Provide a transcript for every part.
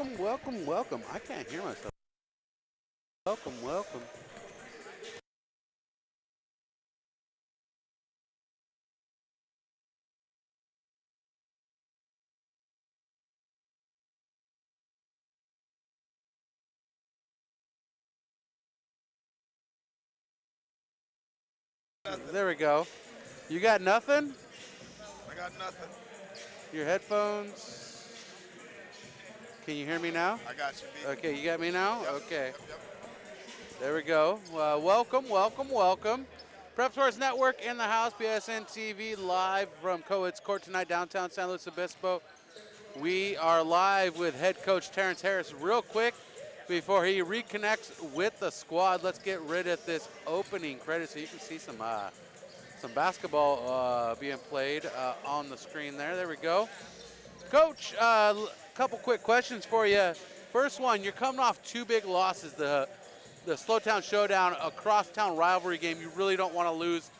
welcome, welcome, welcome. I can't hear myself. Welcome, welcome. There we go. You got nothing? I got nothing. Your headphones? Can you hear me now? I got you, B. Okay, you got me now? Yep, Okay. yep. There we go. Welcome, welcome, welcome. Prep Sports Network in the house, PSNtv live from Coed's Court tonight, downtown San Luis Obispo. We are live with head coach Terrence Harris. Real quick, before he reconnects with the squad, let's get rid of this opening credit so you can see some basketball being played on the screen there. There we go. Coach, a couple quick questions for you. First one, you're coming off two big losses, the Slowtown Showdown, a crosstown rivalry game you really don't want to lose.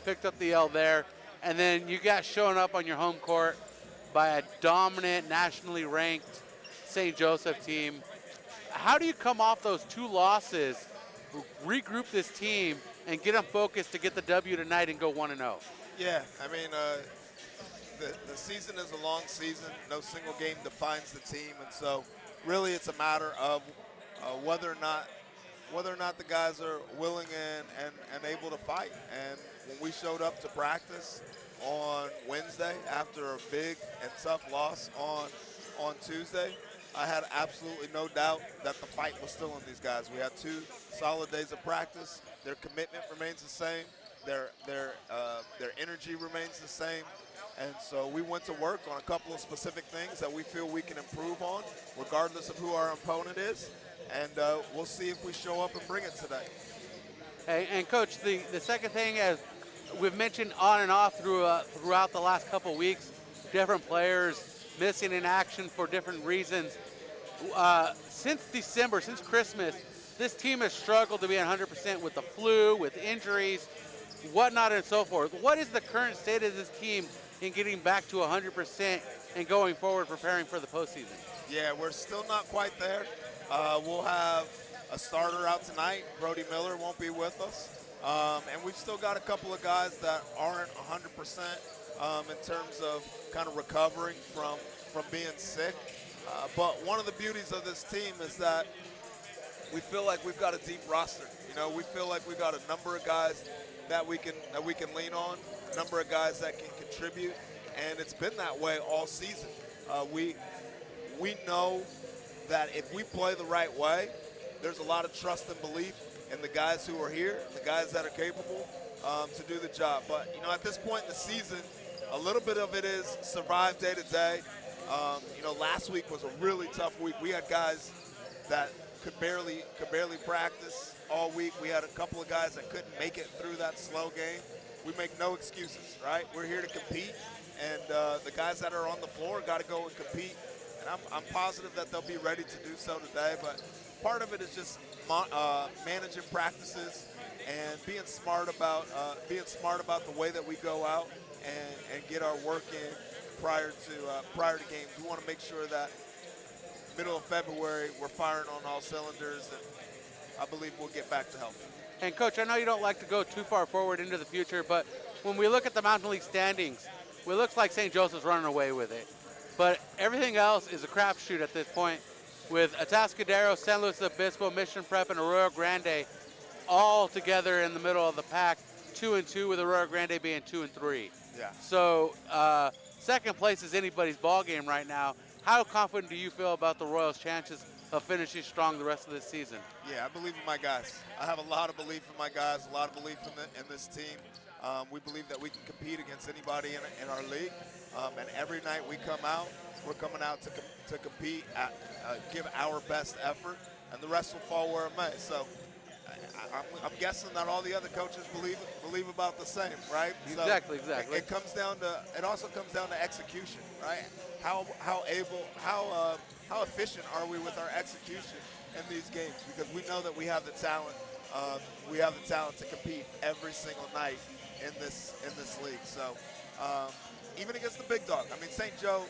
Picked up the L there. And then you got shown up on your home court by a dominant, nationally ranked St. Joseph team. How do you come off those two losses, regroup this team, and get them focused to get the W tonight and go 1-0? Yeah, I mean, the season is a long season. No single game defines the team, and so really it's a matter of whether or not the guys are willing and able to fight. And when we showed up to practice on Wednesday after a big and tough loss on Tuesday, I had absolutely no doubt that the fight was still in these guys. We had 2 solid days of practice. Their commitment remains the same. Their energy remains the same. And so we went to work on a couple of specific things that we feel we can improve on, regardless of who our opponent is. And we'll see if we show up and bring it today. Hey, and Coach, the second thing, as we've mentioned on and off throughout the last couple weeks, different players missing in action for different reasons. Since December, since Christmas, this team has struggled to be 100% with the flu, with injuries, whatnot, and so forth. What is the current state of this team in getting back to 100% and going forward, preparing for the postseason? Yeah, we're still not quite there. We'll have a starter out tonight. Brody Miller won't be with us. And we've still got a couple of guys that aren't 100% in terms of kind of recovering from being sick. But one of the beauties of this team is that we feel like we've got a deep roster. You know, we feel like we've got a number of guys that we can lean on, a number of guys that can contribute, and it's been that way all season. We know that if we play the right way, there's a lot of trust and belief in the guys who are here, the guys that are capable to do the job. But you know, at this point in the season, a little bit of it is survive day to day. You know, last week was a really tough week. We had guys that could barely practice all week. We had a couple of guys that couldn't make it through that slow game. We make no excuses, right? We're here to compete, and the guys that are on the floor got to go and compete. And I'm positive that they'll be ready to do so today. But part of it is just managing practices and being smart about the way that we go out and get our work in prior to games. We want to make sure that middle of February we're firing on all cylinders, and I believe we'll get back to health. And Coach, I know you don't like to go too far forward into the future, but when we look at the Mountain League standings, it looks like St. Joseph's running away with it. But everything else is a crapshoot at this point, with Atascadero, San Luis Obispo, Mission Prep, and Arroyo Grande all together in the middle of the pack, 2-2, with Arroyo Grande being 2-3. Yeah. So second place is anybody's ball game right now. How confident do you feel about the Royals' chances of finishing strong the rest of this season? Yeah, I believe in my guys. I have a lot of belief in my guys, a lot of belief in this team. We believe that we can compete against anybody in our league. And every night we come out, we're coming out to compete, give our best effort, and the rest will fall where it may. So I'm guessing that all the other coaches believe about the same, right? Exactly. It also comes down to execution, right? How efficient are we with our execution in these games? Because we know that we have the talent. We have the talent to compete every single night in this league. So even against the big dog, I mean, St. Joe,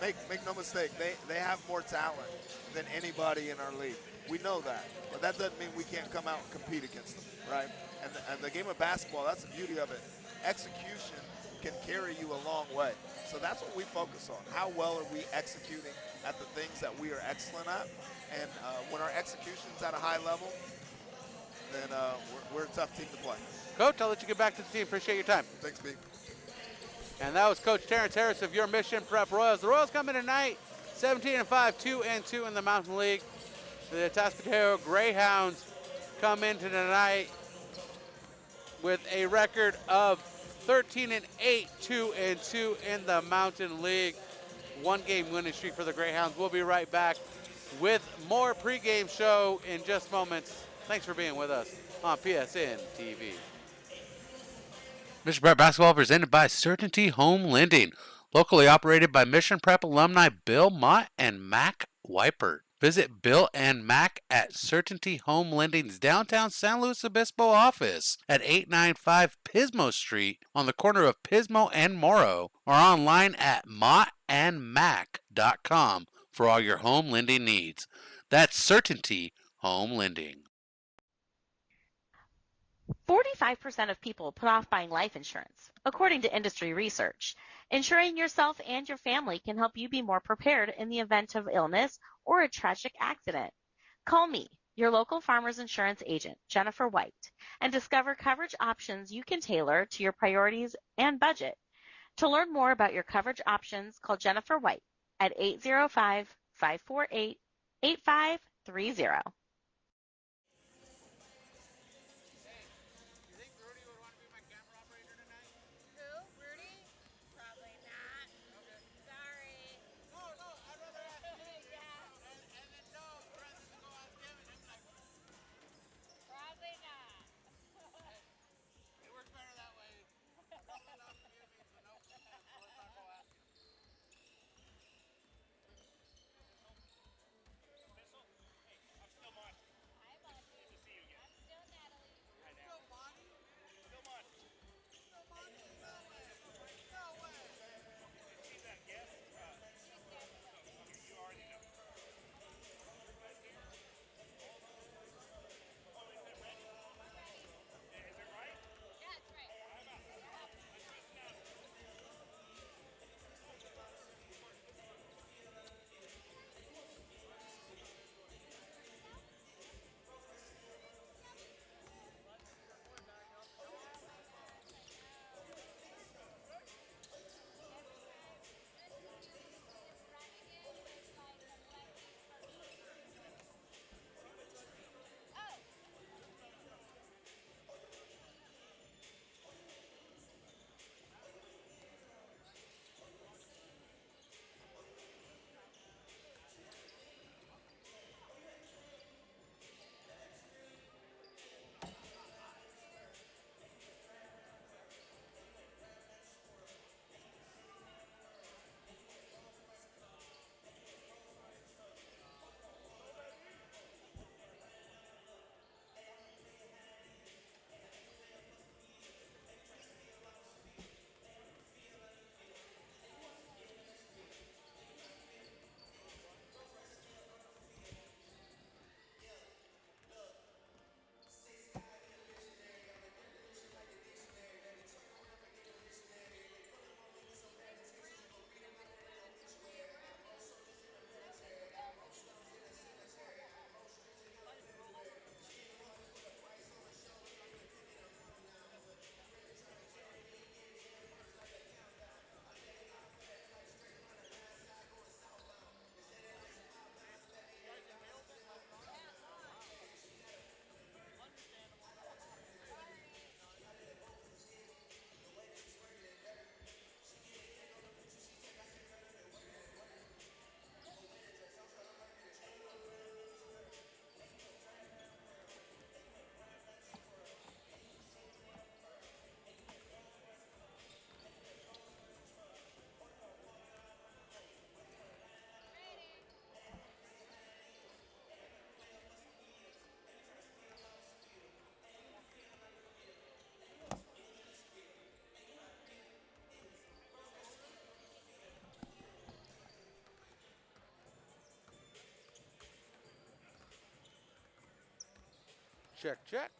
make no mistake, they have more talent than anybody in our league. We know that, but that doesn't mean we can't come out and compete against them, right? And the game of basketball, that's the beauty of it. Execution can carry you a long way. So that's what we focus on. How well are we executing at the things that we are excellent at? And when our execution's at a high level, then we're a tough team to play. Coach, I'll let you get back to the team. Appreciate your time. Thanks, B. And that was Coach Terrence Harris of your Mission Prep Royals. The Royals come in tonight, 17-5, 2-2 in the Mountain League. The Atascadero Greyhounds come into tonight with a record of 13-8, 2-2 in the Mountain League. One-game winning streak for the Greyhounds. We'll be right back with more pregame show in just moments. Thanks for being with us on PSN TV. Mission Prep Basketball presented by Certainty Home Lending, locally operated by Mission Prep alumni Bill Mott and Mac Weipert. Visit Bill and Mac at Certainty Home Lending's downtown San Luis Obispo office at 895 Pismo Street on the corner of Pismo and Morrow, or online at mottandmac.com for all your home lending needs. That's Certainty Home Lending. 45% of people put off buying life insurance, according to industry research. Insuring yourself and your family can help you be more prepared in the event of illness or a tragic accident. Call me, your local Farmers Insurance agent, Jennifer White, and discover coverage options you can tailor to your priorities and budget. To learn more about your coverage options, call Jennifer White at 805-548-8530. I'm still Check, check.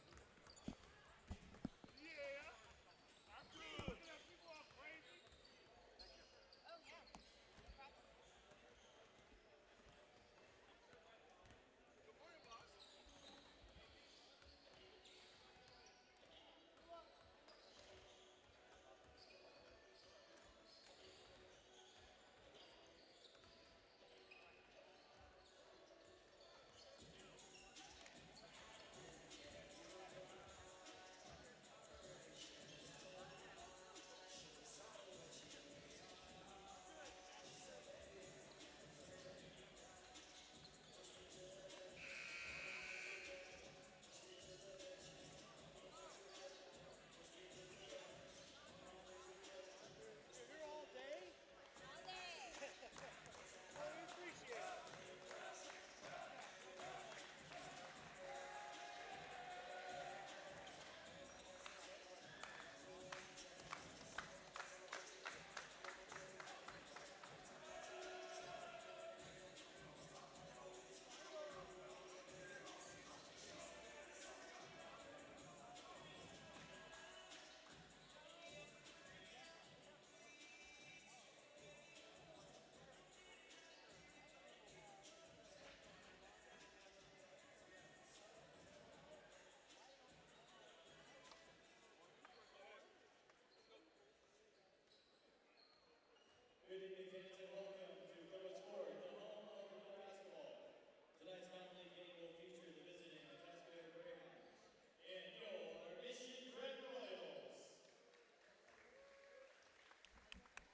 Good evening, fans, and welcome to Coach Sport, the home of Vermont basketball. Tonight's minor league game will feature the visiting Atascadero Greyhounds and your Mission Red Royals.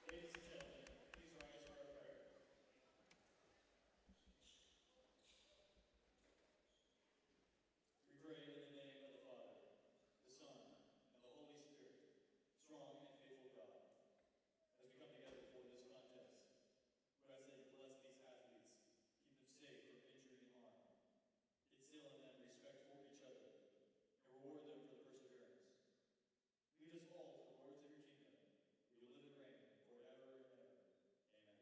Ladies and gentlemen, please rise for our prayer. We pray in the name of the Father, the Son, and the Holy Spirit, strong and faithful God. As we come together for this contest, we ask that you bless these athletes, keep them safe from injury and harm, instill in them respect for each other, and reward them for the perseverance. Lead us all to the words of your kingdom, where you live and reign forever and ever. Amen.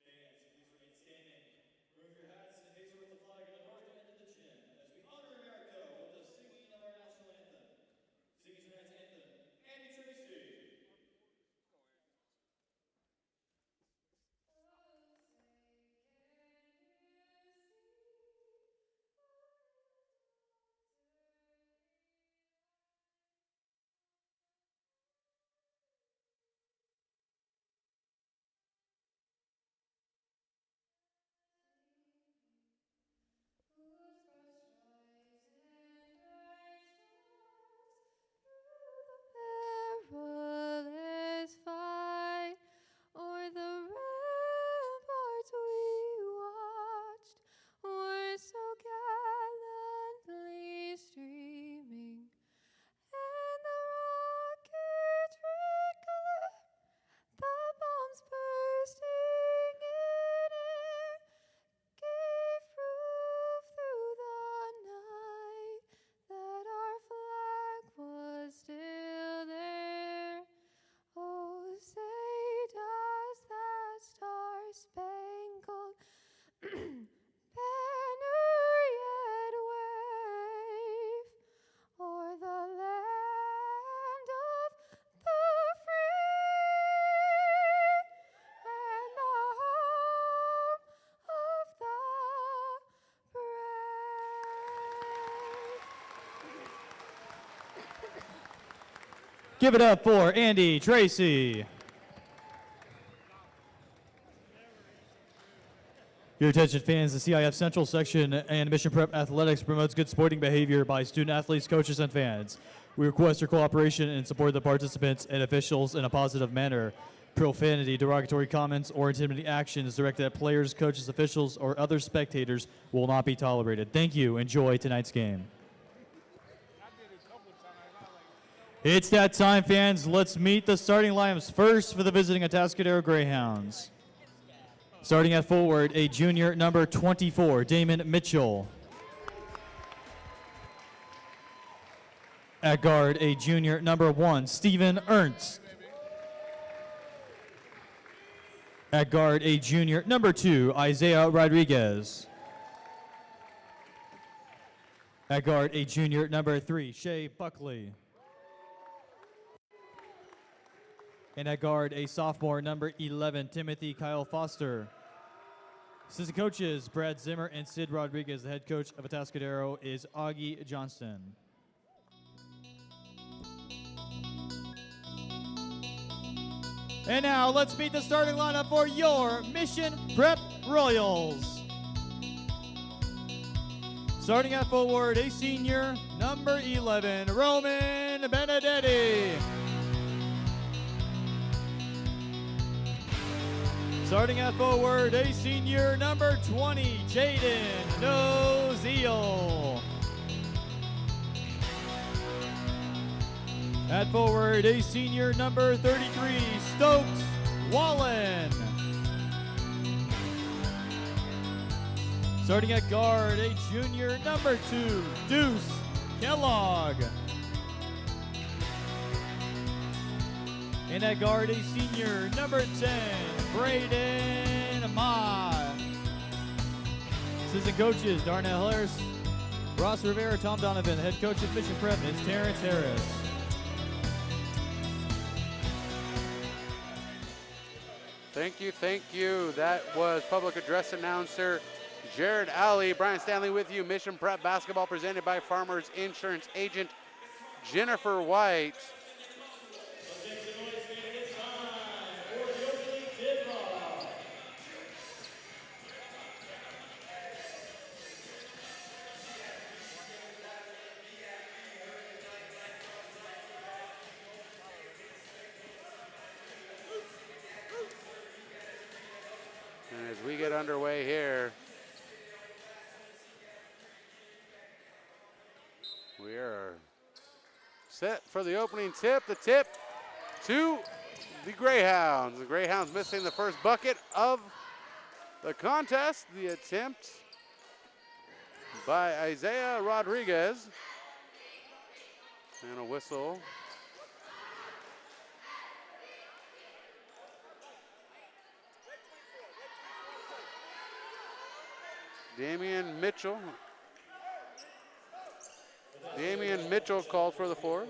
Fans, please remain standing. Remove your hats and face towards the flag at the north end of the gym as we honor America with the singing of our national anthem. Singing tonight's anthem, Andy Tracy. Whose broad stripes and bright stars through the perilous fight, o'er the ramparts we watched, were so gallantly streaming, and the rockets red glare, the bombs bursting in air, gave proof through the night that our flag was still there. Oh, say does that star-spangled banner yet wave o'er the land of the free and the home of the brave? Give it up for Andy Tracy. Your attention, fans. The CIF Central Section and Mission Prep Athletics promotes good sporting behavior by student athletes, coaches, and fans. We request your cooperation and support of the participants and officials in a positive manner. Profanity, derogatory comments, or intimidating actions directed at players, coaches, officials, or other spectators will not be tolerated. Thank you. Enjoy tonight's game. It's that time, fans. Let's meet the starting lineups first for the visiting Atascadero Greyhounds. Starting at forward, a junior number 24, Damon Mitchell. At guard, a junior number 1, Steven Ernst. At guard, a junior number 2, Isaiah Rodriguez. At guard, a junior, number 3, Shea Buckley. And at guard, a sophomore, number 11, Timothy Kyle Foster. Assistant coaches, Brad Zimmer and Sid Rodriguez. The head coach of Atascadero is Augie Johnston. And now, let's meet the starting lineup for your Mission Prep Royals. Starting at forward, a senior, number 11, Roman Benedetti. Starting at forward, a senior, number 20, Jaden Noziel. At forward, a senior, number 33, Stokes Wallen. Starting at guard, a junior, number 2, Deuce Kellogg. And at guard, a senior, number 10, Braden Mott. Assistant coaches, Darnell Harris, Ross Rivera, Tom Donovan. The head coach of Mission Prep is Terrence Harris. Thank you, thank you. That was public address announcer Jared Alley. Brian Stanley with you. Mission Prep basketball presented by Farmers Insurance agent Jennifer White. And as we get underway here, we are set for the opening tip. The tip to the Greyhounds. The Greyhounds missing the first bucket of the contest. The attempt by Isaiah Rodriguez. And a whistle. Damian Mitchell called for the four.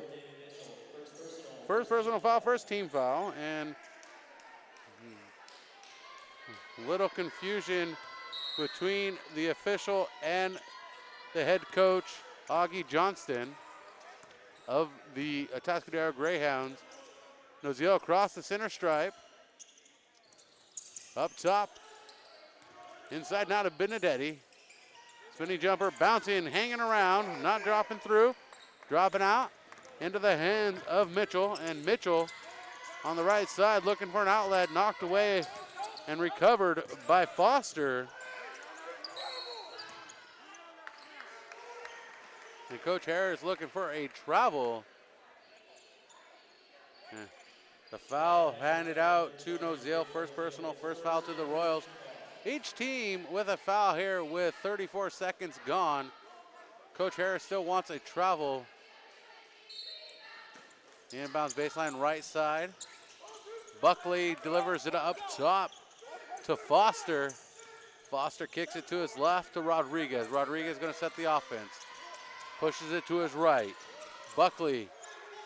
First personal foul, first team foul, and little confusion between the official and the head coach, Augie Johnston of the Atascadero Greyhounds. Noziel across the center stripe. Up top. Inside now to Benedetti. Spinning jumper, bouncing, hanging around, not dropping through. Dropping out into the hands of Mitchell. And Mitchell on the right side looking for an outlet, knocked away and recovered by Foster. And Coach Harris looking for a travel. The foul handed out to Noziel. First personal, first foul to the Royals. Each team with a foul here with 34 seconds gone. Coach Harris still wants a travel. Inbounds baseline right side. Buckley delivers it up top to Foster. Foster kicks it to his left to Rodriguez. Rodriguez going to set the offense. Pushes it to his right. Buckley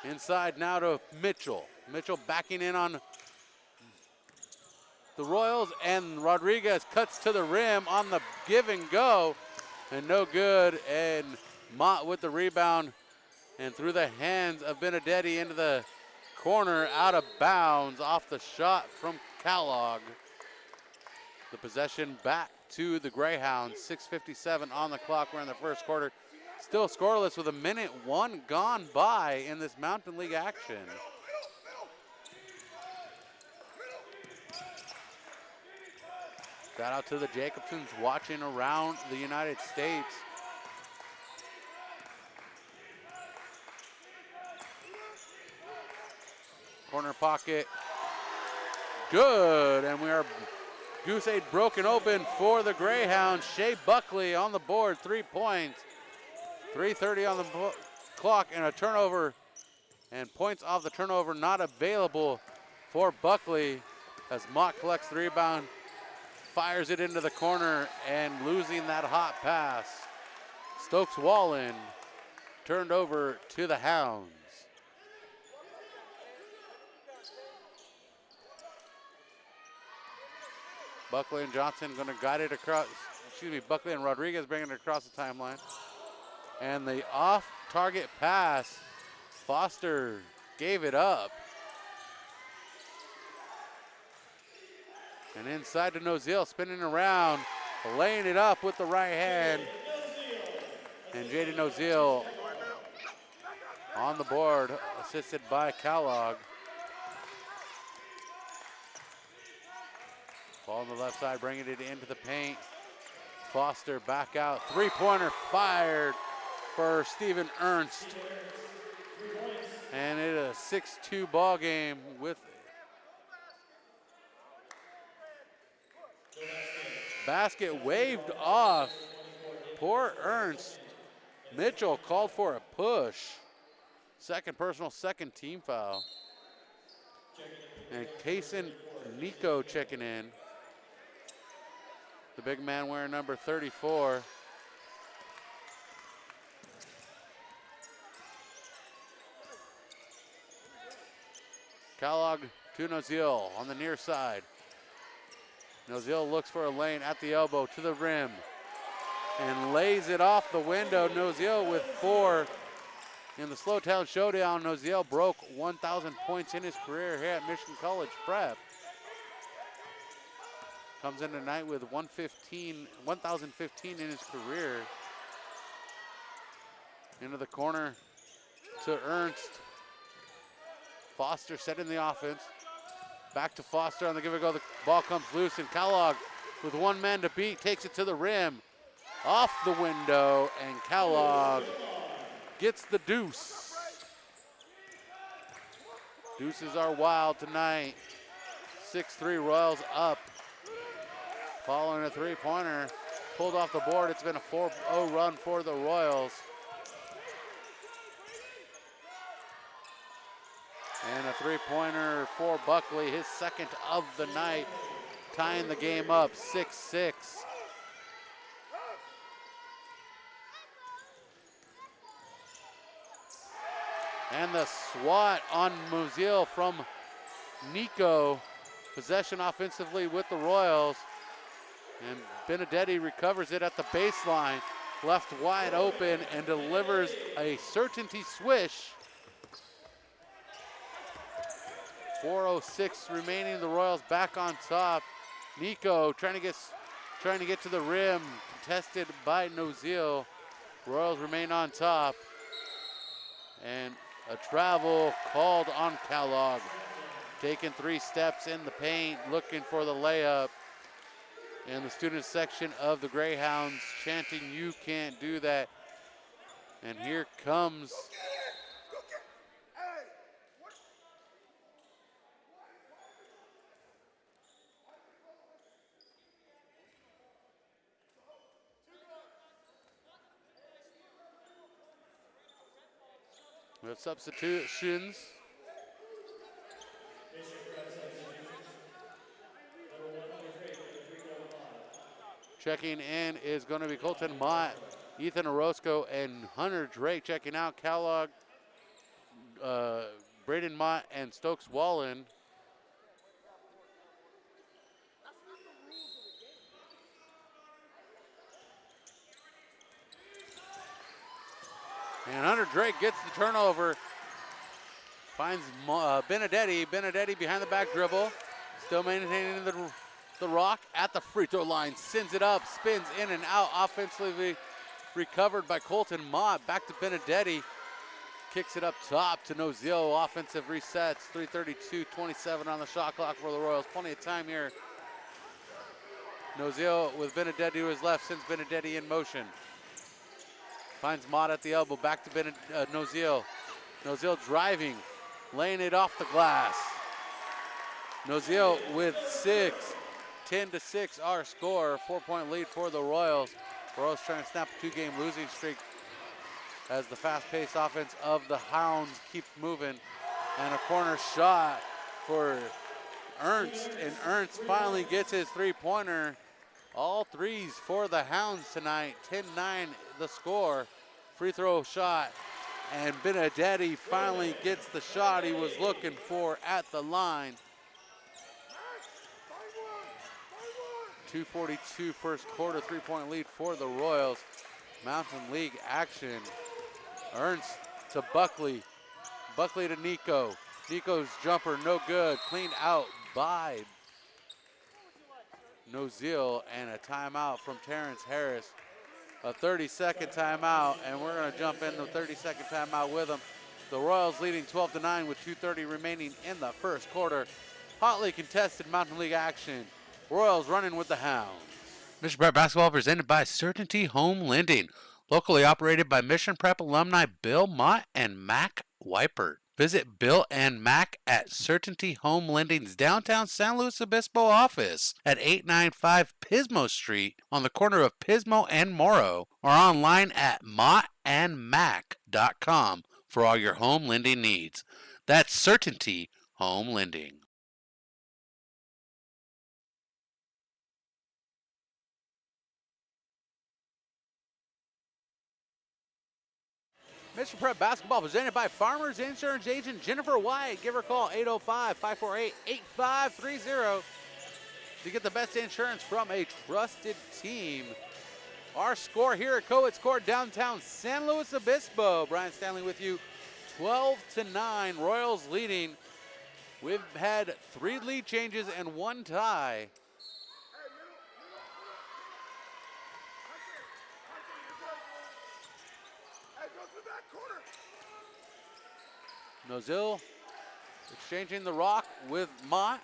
inside now to Mitchell. Mitchell backing in on the Royals, and Rodriguez cuts to the rim on the give and go, and no good. And Mott with the rebound, and through the hands of Benedetti into the corner, out of bounds off the shot from Kellogg. The possession back to the Greyhounds. 6:57 on the clock. We're in the first quarter. Still scoreless with 1:01 gone by in this Mountain League action. Shout out to the Jacobsons watching around the United States. Corner pocket, good, and we are goose egg broken open for the Greyhounds. Shea Buckley on the board, 3 points. 3:30 on the clock, and a turnover, and points off the turnover not available for Buckley as Mott collects the rebound, fires it into the corner, and losing that hot pass. Stokes Wallen turned over to the Hounds. Buckley and Johnson going to guide it across, Buckley and Rodriguez bringing it across the timeline. And the off-target pass, Foster gave it up. And inside to Noziel, spinning around, laying it up with the right hand. And Jaden Noziel on the board, assisted by Kellogg. Ball on the left side, bringing it into the paint. Foster back out, three-pointer fired for Steven Ernst. And it is a 6-2 ball game with basket waved off. Poor Ernst. Mitchell called for a push. Second personal, second team foul. And Kaysen Nico checking in. The big man wearing number 34. Kellogg to Noziel on the near side. Noziel looks for a lane at the elbow to the rim and lays it off the window. Noziel with 4 in the Slowtown Showdown. Noziel broke 1,000 points in his career here at Michigan College Prep. Comes in tonight with 1,015 in his career. Into the corner to Ernst. Foster setting the offense. Back to Foster on the give and go. The ball comes loose, and Kellogg with one man to beat takes it to the rim. Off the window, and Kellogg gets the deuce. Deuces are wild tonight. 6-3 Royals up. Following a three-pointer, pulled off the board. It's been a 4-0 run for the Royals. And a three-pointer for Buckley, his second of the night, tying the game up 6-6. And the swat on Noziel from Nico. Possession offensively with the Royals. And Benedetti recovers it at the baseline, left wide open, and delivers a certainty swish. 4:06 remaining, the Royals back on top. Nico trying to get to the rim, contested by Noziel. Royals remain on top. And a travel called on Kellogg. Taking 3 steps in the paint, looking for the layup. And the student section of the Greyhounds chanting, "You can't do that." And here comes we have substitutions. Checking in is going to be Colton Mott, Ethan Orozco, and Hunter Drake. Checking out Kellogg, Braden Mott, and Stokes Wallen. And Hunter Drake gets the turnover. Finds Benedetti. Benedetti behind the back dribble. Still maintaining the rock at the free throw line. Sends it up, spins in and out. Offensively recovered by Colton Mott. Back to Benedetti. Kicks it up top to Noziel. Offensive resets. 3:32:27 on the shot clock for the Royals. Plenty of time here. Noziel with Benedetti to his left. Sends Benedetti in motion. Finds Mott at the elbow. Back to Noziel. Noziel driving. Laying it off the glass. Noziel with 6. 10-6 our score. 4-point lead for the Royals. Royals trying to snap a 2-game losing streak as the fast-paced offense of the Hounds keeps moving. And a corner shot for Ernst. And Ernst finally gets his three-pointer. All threes for the Hounds tonight. 10-9 the score. Free throw shot, and Benedetti finally gets the shot he was looking for at the line. 2:42 first quarter, 3-point lead for the Royals. Mountain League action. Ernst to Buckley. Buckley to Nico. Nico's jumper no good. Cleaned out by Nozil, and a timeout from Terrence Harris. A 30-second timeout, and we're going to jump in the 30-second timeout with them. The Royals leading 12-9 with 2:30 remaining in the first quarter. Hotly contested Mountain League action. Royals running with the Hounds. Mission Prep Basketball presented by Certainty Home Lending. Locally operated by Mission Prep alumni Bill Mott and Mac Weipert. Visit Bill and Mac at Certainty Home Lending's downtown San Luis Obispo office at 895 Pismo Street on the corner of Pismo and Morrow, or online at mottandmac.com for all your home lending needs. That's Certainty Home Lending. Mission Prep Basketball presented by Farmers Insurance Agent Jennifer White. Give her a call, 805-548-8530 to get the best insurance from a trusted team. Our score here at Co-ed Score downtown San Luis Obispo. Brian Stanley with you, 12-9, Royals leading. We've had 3 lead changes and 1 tie. Nozil exchanging the rock with Mott,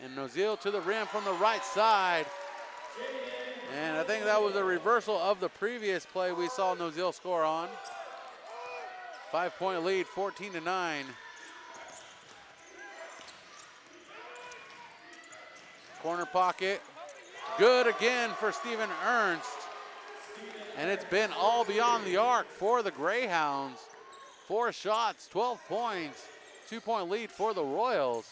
and Nozil to the rim from the right side. And I think that was a reversal of the previous play we saw Nozil score on. 5-point lead, 14-9. Corner pocket, good again for Steven Ernst. And it's been all beyond the arc for the Greyhounds. 4 shots, 12 points, 2-point lead for the Royals.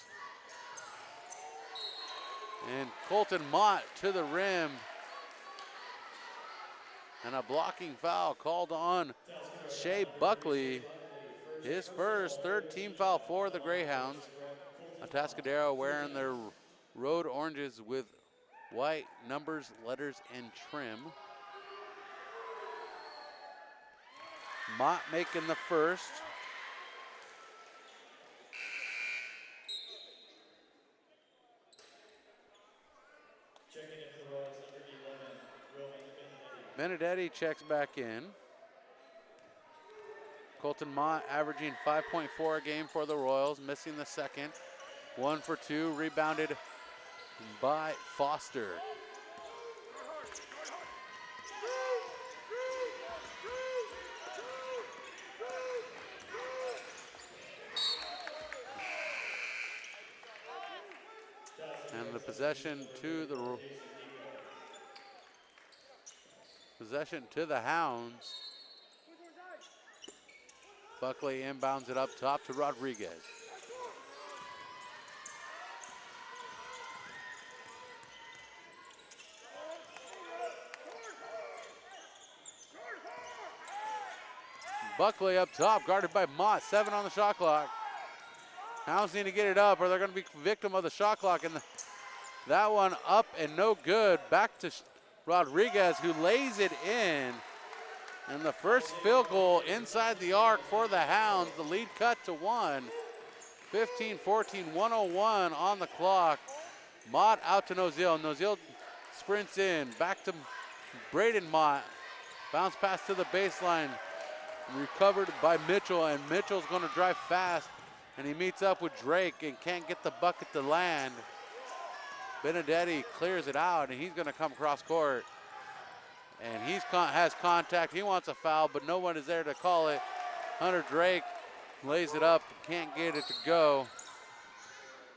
And Colton Mott to the rim. And a blocking foul called on Shea Buckley. His first, 3rd team foul for the Greyhounds. Atascadero wearing their road oranges with white numbers, letters, and trim. Mott making the first. Benedetti checks back in. Colton Mott averaging 5.4 a game for the Royals, missing the second. 1 for 2, rebounded by Foster. And the possession to the Hounds. Buckley inbounds it up top to Rodriguez. Buckley up top, guarded by Mott. 7 on the shot clock. Hounds need to get it up or they're going to be victim of the shot clock. And that one up and no good. Back to Rodriguez, who lays it in. And the first field goal inside the arc for the Hounds. The lead cut to 1. 15-14, 101 on the clock. Mott out to Nozil. Nozil sprints in. Back to Braden Mott. Bounce pass to the baseline. Recovered by Mitchell, and Mitchell's going to drive fast. And he meets up with Drake and can't get the bucket to land. Benedetti clears it out, and he's going to come across court. And he has contact. He wants a foul, but no one is there to call it. Hunter Drake lays it up, can't get it to go.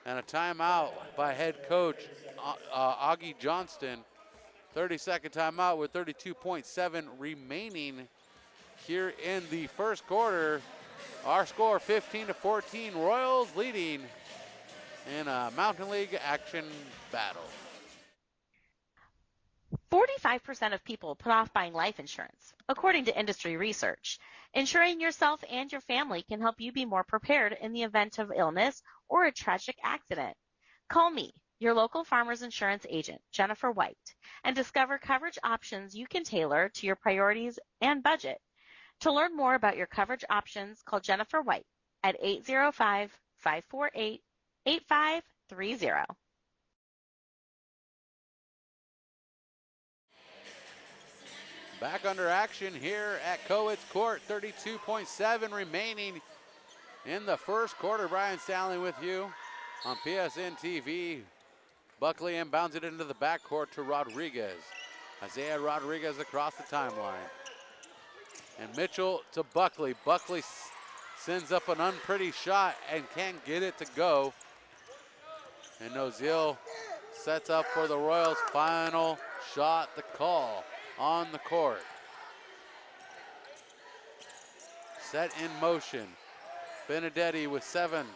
And a timeout by head coach Augie Johnston. 30-second timeout with 32.7 remaining here in the first quarter. Our score 15-14, Royals leading in a Mountain League action battle. 45% of people put off buying life insurance, according to industry research. Insuring yourself and your family can help you be more prepared in the event of illness or a tragic accident. Call me, your local Farmers Insurance agent, Jennifer White, and discover coverage options you can tailor to your priorities and budget. To learn more about your coverage options, call Jennifer White at 805-548-8530. Back under action here at Coed's Court, 32.7 remaining in the first quarter. Brian Stanley with you on PSNtv. Buckley inbounds it into the backcourt to Rodriguez. Isaiah Rodriguez across the timeline. And Mitchell to Buckley. Buckley sends up an unpretty shot and can't get it to go. And Noziel sets up for the Royals' final shot, the call on the court. Set in motion. Benedetti with 7,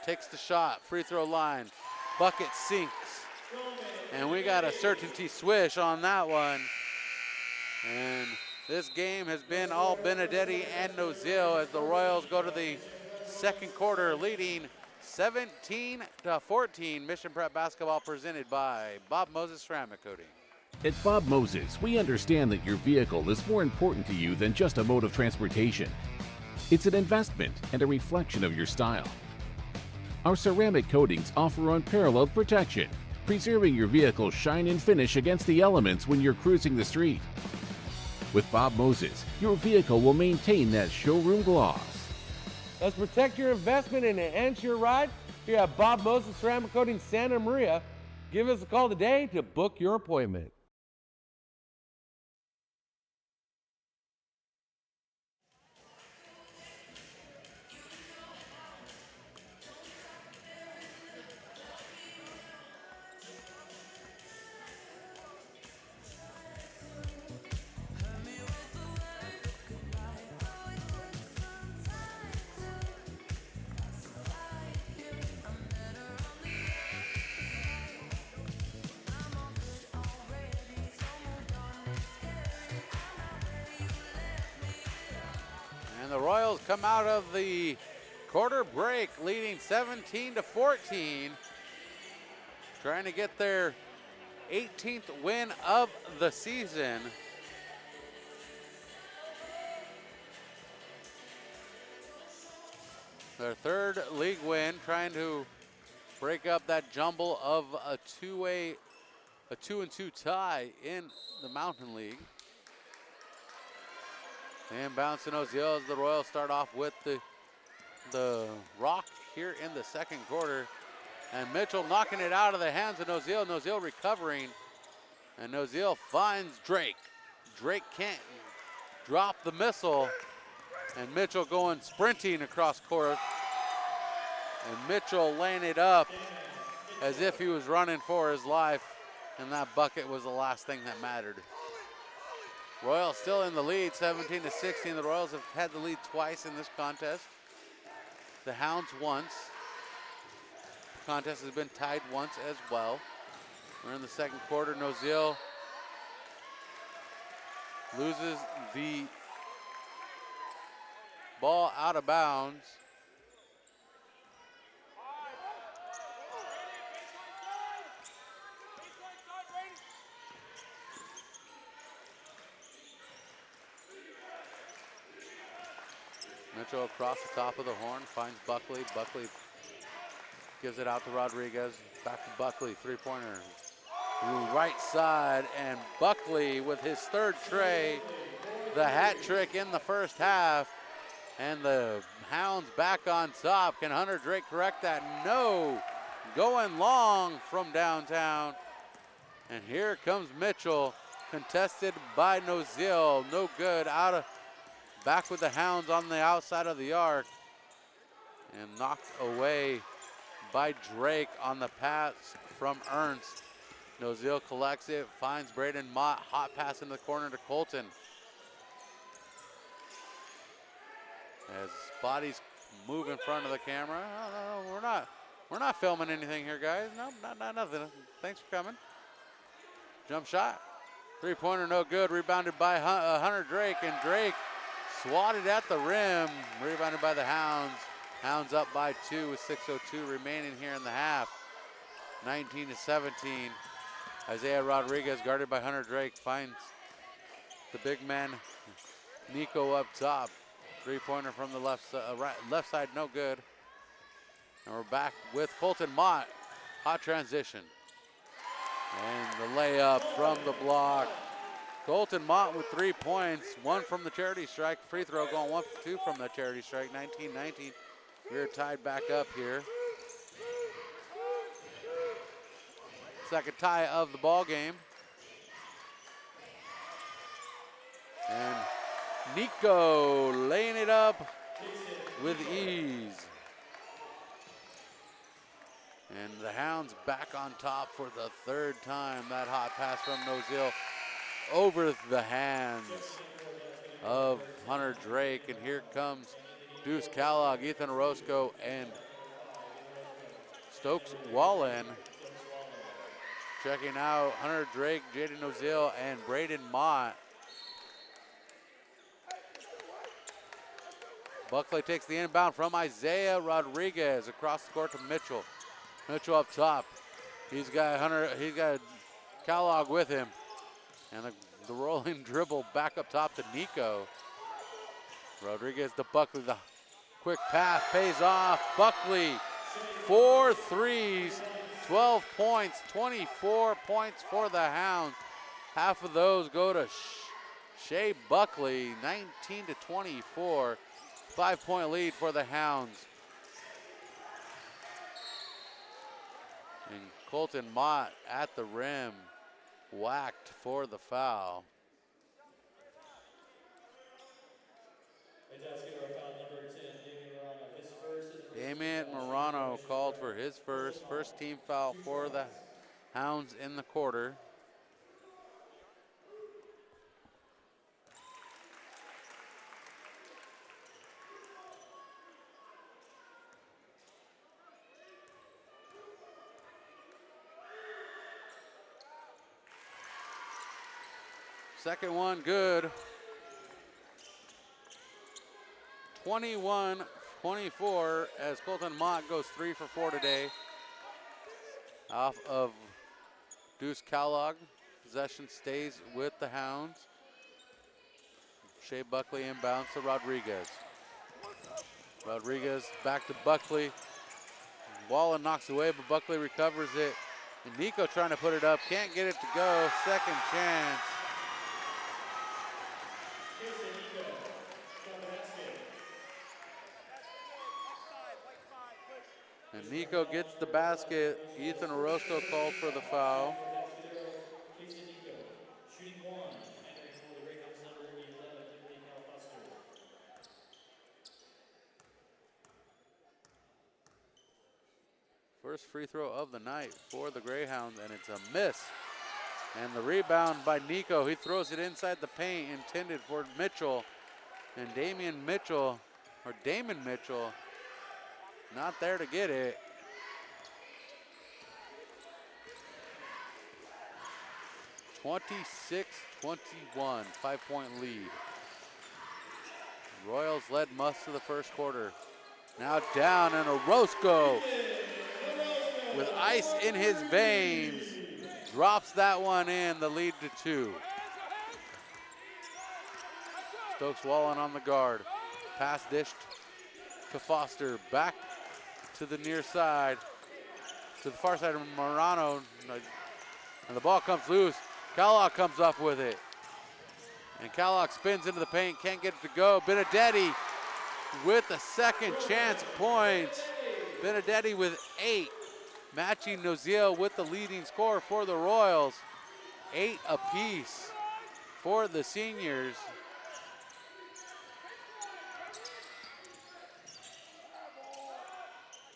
takes the shot, free throw line. Bucket sinks. And we got a certainty swish on that one. And this game has been all Benedetti and Noziel as the Royals go to the second quarter leading 17-14. Mission Prep basketball presented by Bob Moses Ceramic Coating. At Bob Moses, we understand that your vehicle is more important to you than just a mode of transportation. It's an investment and a reflection of your style. Our ceramic coatings offer unparalleled protection, preserving your vehicle's shine and finish against the elements when you're cruising the street. With Bob Moses, your vehicle will maintain that showroom gloss. Let's protect your investment and enhance your ride here at Bob Moses Ceramic Coating Santa Maria. Give us a call today to book your appointment. And the Royals come out of the quarter break leading 17-14, trying to get their 18th win of the season. Their third league win, trying to break up that jumble of a 2-2 tie in the Mountain League. And bouncing Noziel as the Royals start off with the rock here in the second quarter. And Mitchell knocking it out of the hands of Noziel. Noziel recovering. And Noziel finds Drake. Drake can't drop the missile. And Mitchell going sprinting across court. And Mitchell laying it up as if he was running for his life. And that bucket was the last thing that mattered. Royals still in the lead, 17-16. The Royals have had the lead twice in this contest. The Hounds once. The contest has been tied once as well. We're in the second quarter. Noziel loses the ball out of bounds. Mitchell across the top of the horn, finds Buckley. Buckley gives it out to Rodriguez. Back to Buckley, three-pointer. Right side, and Buckley with his third tray. The hat trick in the first half. And the Hounds back on top. Can Hunter Drake correct that? No. Going long from downtown. And here comes Mitchell, contested by Noziel. No good, out of back with the Hounds on the outside of the arc. And knocked away by Drake on the pass from Ernst. Noziel collects it, finds Braden Mott, hot pass in the corner to Colton. As bodies move in front of the camera. No, we're not filming anything here, guys. No, not nothing. Thanks for coming. Jump shot, Three-pointer no good, rebounded by Hunter Drake, and Drake swatted at the rim, rebounded by the Hounds. Hounds up by 2 with 6:02 remaining here in the half. 19-17. Isaiah Rodriguez, guarded by Hunter Drake, finds the big man, Nico, up top. Three-pointer from the left side, no good. And we're back with Colton Mott. Hot transition. And the layup from the block. Colton Mott with 3 points, 1 from the charity strike. Free throw going 1 for 2 from the charity strike. 19-19. We're tied back up here. Second tie of the ball game. And Nico laying it up with ease. And the Hounds back on top for the third time. That hot pass from Nozil over the hands of Hunter Drake. And here comes Deuce Kellogg, Ethan Orozco, and Stokes Wallen. Checking out Hunter Drake, Jaden Nozil, and Braden Mott. Buckley takes the inbound from Isaiah Rodriguez across the court to Mitchell. Mitchell up top. He's got Kellogg with him. And the rolling dribble back up top to Nico. Rodriguez to Buckley. The quick pass pays off. Buckley, 4 threes, 12 points, 24 points for the Hounds. Half of those go to Shea Buckley, 19-24. 5-point lead for the Hounds. And Colton Mott at the rim, whacked for the foul. Damian Morano called for his first team foul for the Hounds in the quarter. Second one good. 21-24 as Colton Mott goes 3 for 4 today. Off of Deuce Kellogg. Possession stays with the Hounds. Shea Buckley inbounds to Rodriguez. Rodriguez back to Buckley. Wallen knocks away, but Buckley recovers it. And Nico trying to put it up, can't get it to go. Second chance. And Nico gets the basket. Ethan Orozco called for the foul. First free throw of the night for the Greyhounds, and it's a miss. And the rebound by Nico. He throws it inside the paint, intended for Mitchell. And Damon Mitchell, not there to get it. (26-21), 5-point lead. Royals led most of the first quarter. Now down, and Orozco, with ice in his veins, drops that one in, the lead to 2. Stokes Wallen on the guard. Pass dished to Foster, back to the near side, to the far side of Morano, and the ball comes loose. Kellogg comes up with it, and Kellogg spins into the paint, can't get it to go. Benedetti with the second chance points. Benedetti with 8, matching Nozil with the leading score for the Royals. 8 apiece for the seniors.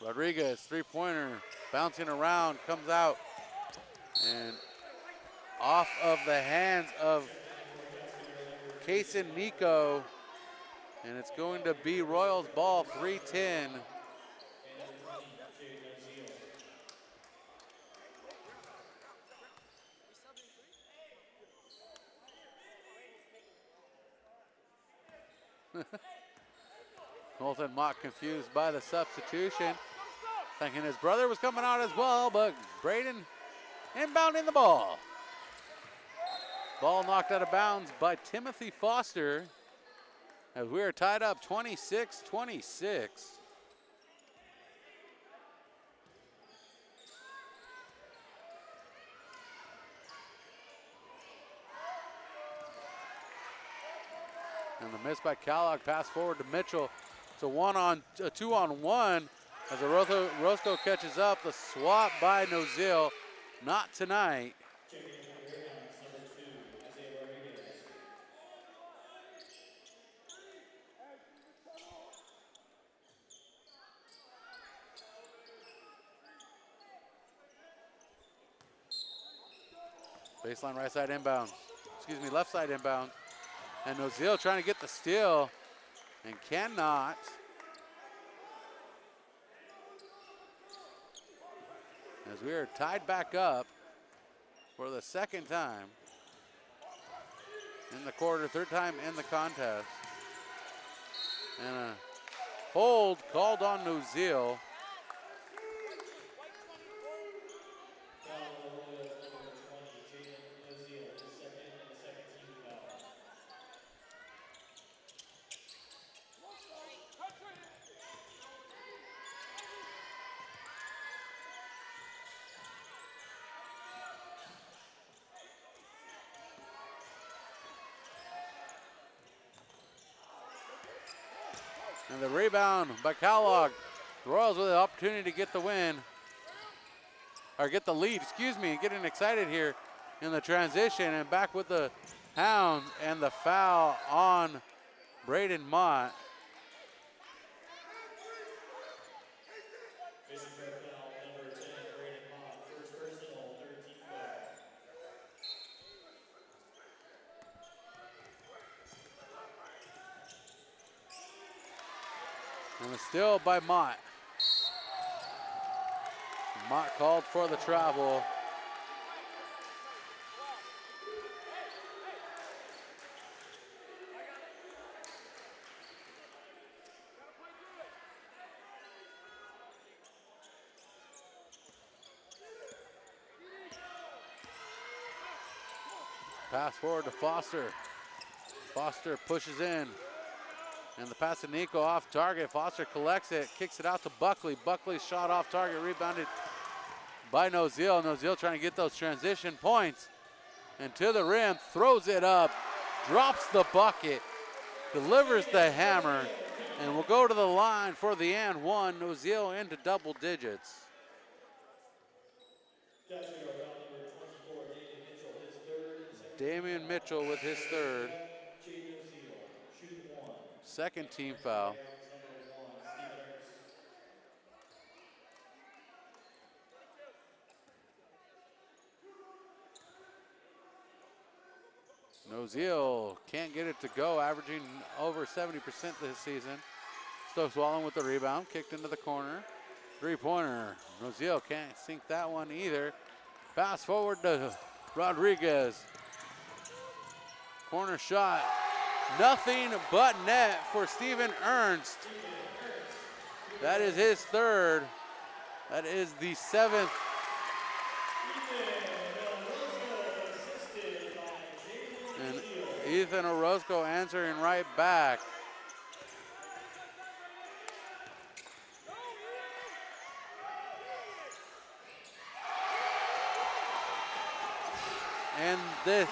Rodriguez, three-pointer, bouncing around, comes out, and off of the hands of Kaysen Nico, and it's going to be Royals ball, 3:10. Colton Mott confused by the substitution, thinking his brother was coming out as well, but Braden inbounding the ball. Ball knocked out of bounds by Timothy Foster as we are tied up 26-26. And the miss by Kellogg, pass forward to Mitchell. It's a 2-on-1 as Roscoe catches up. The swap by Nozil, not tonight. Baseline right side inbound. Excuse me, left side inbound. And Nozil trying to get the steal and cannot. As we are tied back up for the second time in the quarter, third time in the contest. And a hold called on Nozil. And the rebound by Kellogg. The Royals with the opportunity to get the win, or get the lead, excuse me, getting excited here in the transition, and back with the Hounds and the foul on Braden Mott. And a steal by Mott. Mott called for the travel. Pass forward to Foster. Foster pushes in. And the pass to Nico off target. Foster collects it, kicks it out to Buckley. Buckley's shot off target, rebounded by Nozil. Nozil trying to get those transition points. And to the rim, throws it up, drops the bucket, delivers the hammer, and will go to the line for the and one. Nozil into double digits. Damian Mitchell with his third. Second team foul. Nozil can't get it to go, averaging over 70% this season. Stokes Wallen with the rebound, kicked into the corner. Three-pointer. Nozil can't sink that one either. Pass forward to Rodriguez. Corner shot. Nothing but net for Steven Ernst. That is his third. That is the seventh. And Ethan Orozco answering right back. And this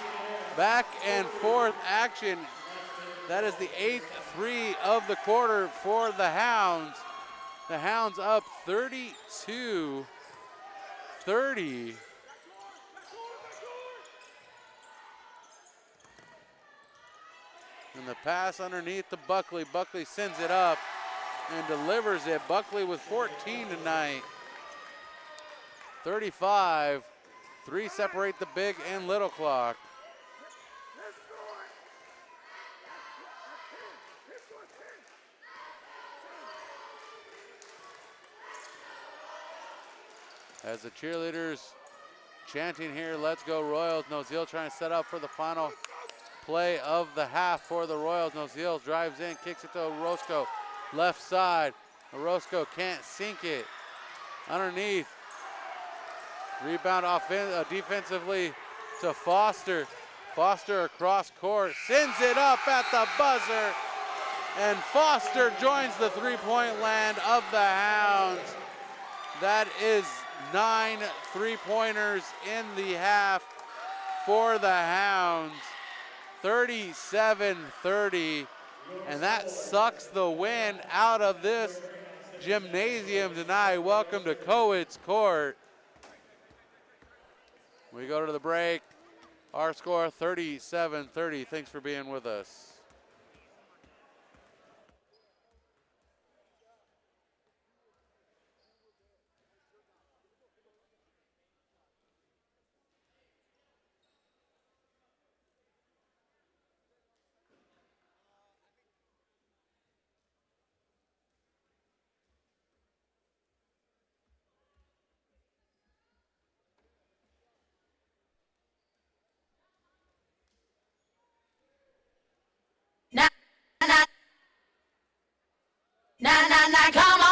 back and forth action. That is the 8th three of the quarter for the Hounds. The Hounds up 32-30. And the pass underneath to Buckley. Buckley sends it up and delivers it. Buckley with 14 tonight. 35. 3 separate the big and little clock. As the cheerleaders chanting here, let's go Royals. Nozil trying to set up for the final play of the half for the Royals. Nociel drives in, kicks it to Orozco, left side. Orozco can't sink it. Underneath. Rebound defensively to Foster. Foster across court, sends it up at the buzzer, and Foster joins the three-point land of the Hounds. That is 9 3-pointers in the half for the Hounds. 37-30, and that sucks the wind out of this gymnasium tonight. Welcome to Coed's Court. We go to the break. Our score 37-30. Thanks for being with us. Come on. Come on. Come on. Come on.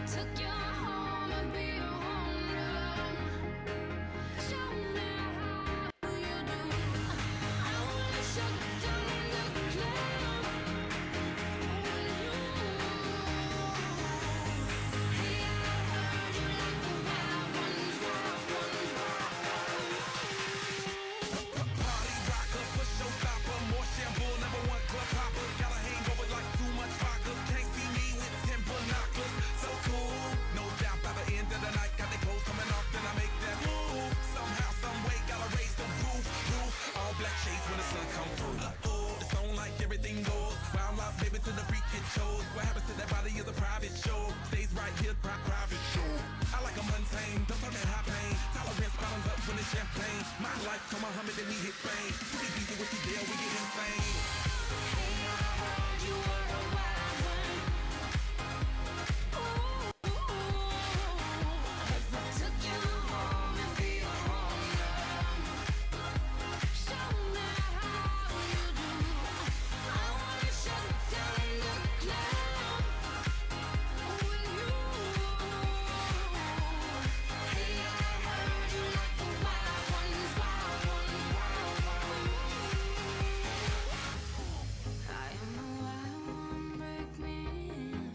Took you home and and champagne. My life, come Muhammad, then we hit fame. Pretty easy with the deal, we get insane. Hey, I heard you were a wild one. If I took you home and be a home run, show me how you do. I wanna shut down the club with you. Hey, I heard you like the wild ones, wild ones, wild ones. I am the wild one, break me in.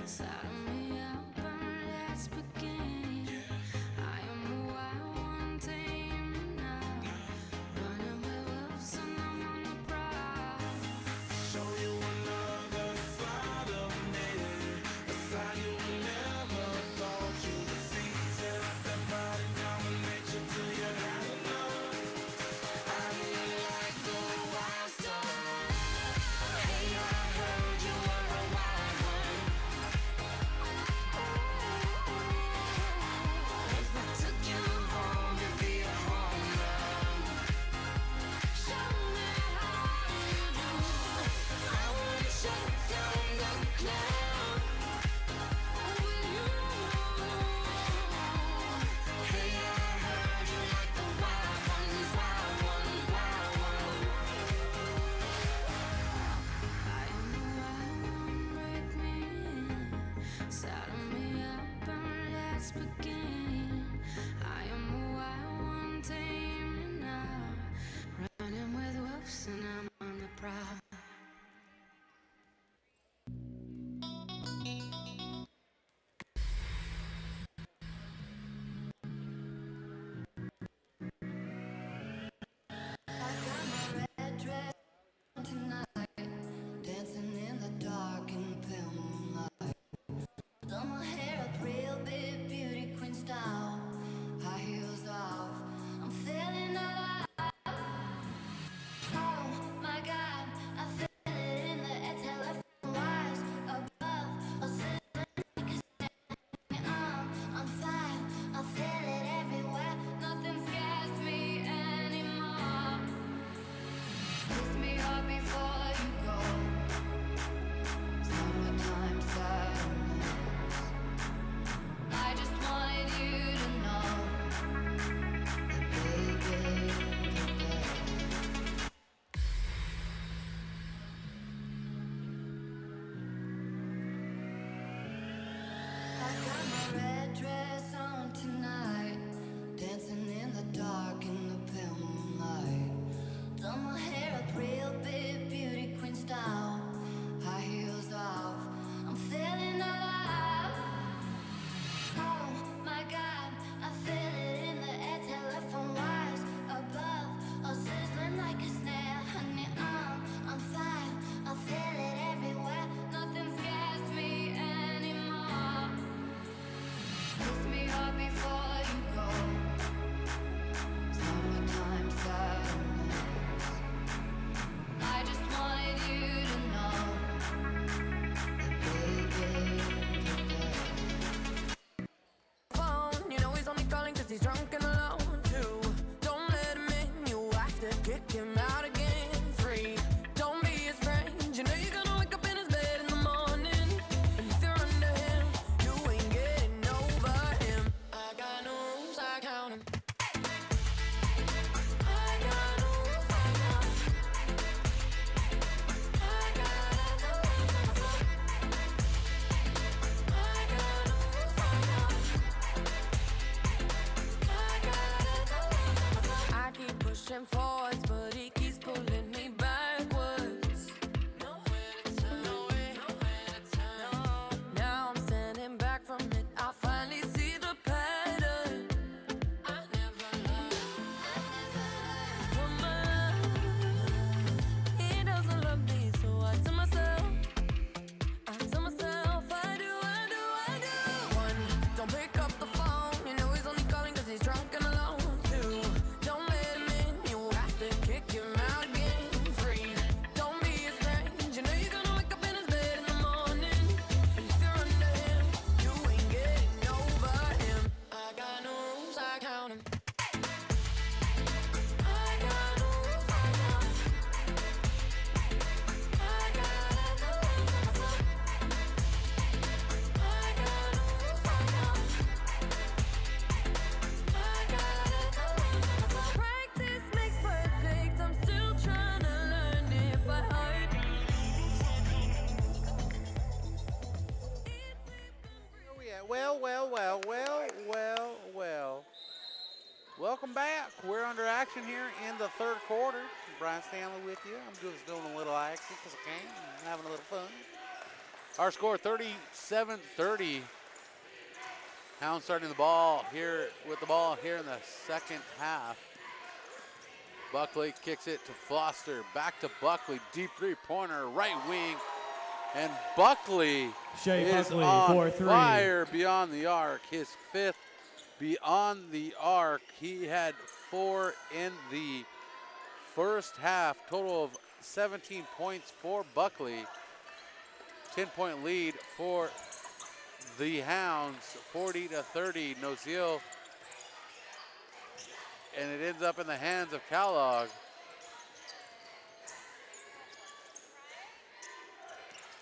Saddle me up and let's begin. I am the wild one, tame me now. Running with wolves and I'm on the prowl. Show you another side of me, a side you never thought you would see. Tear up that body, dominate you till you had enough. I feel like the wild stuff. Hey, I heard you were a wild one. If I took you home, you'd be a home run. Show me how you do. I wanna shut down the club with you. Hey, I heard you like the wild ones, wild ones, wild ones. I am the wild one, break me in. Saddle me up and let's begin. I am the wild one, tame me now. Running with wolves and I'm on the prowl. Dancing in the dark in the pale moonlight. Done my hair up real big, beauty queen welcome back. We're under action here in the third quarter. Brian Stanley with you. I'm just doing a little action because I can. I'm having a little fun. Our score 37-30. Hounds starting the ball here with the ball here in the second half. Buckley kicks it to Foster. Back to Buckley. Deep three-pointer, right wing. And Buckley is on fire beyond the arc. His fifth beyond the arc. He had 4 in the first half. Total of 17 points for Buckley. 10-point lead for the Hounds, 40-30. Noziel. And it ends up in the hands of Kellogg.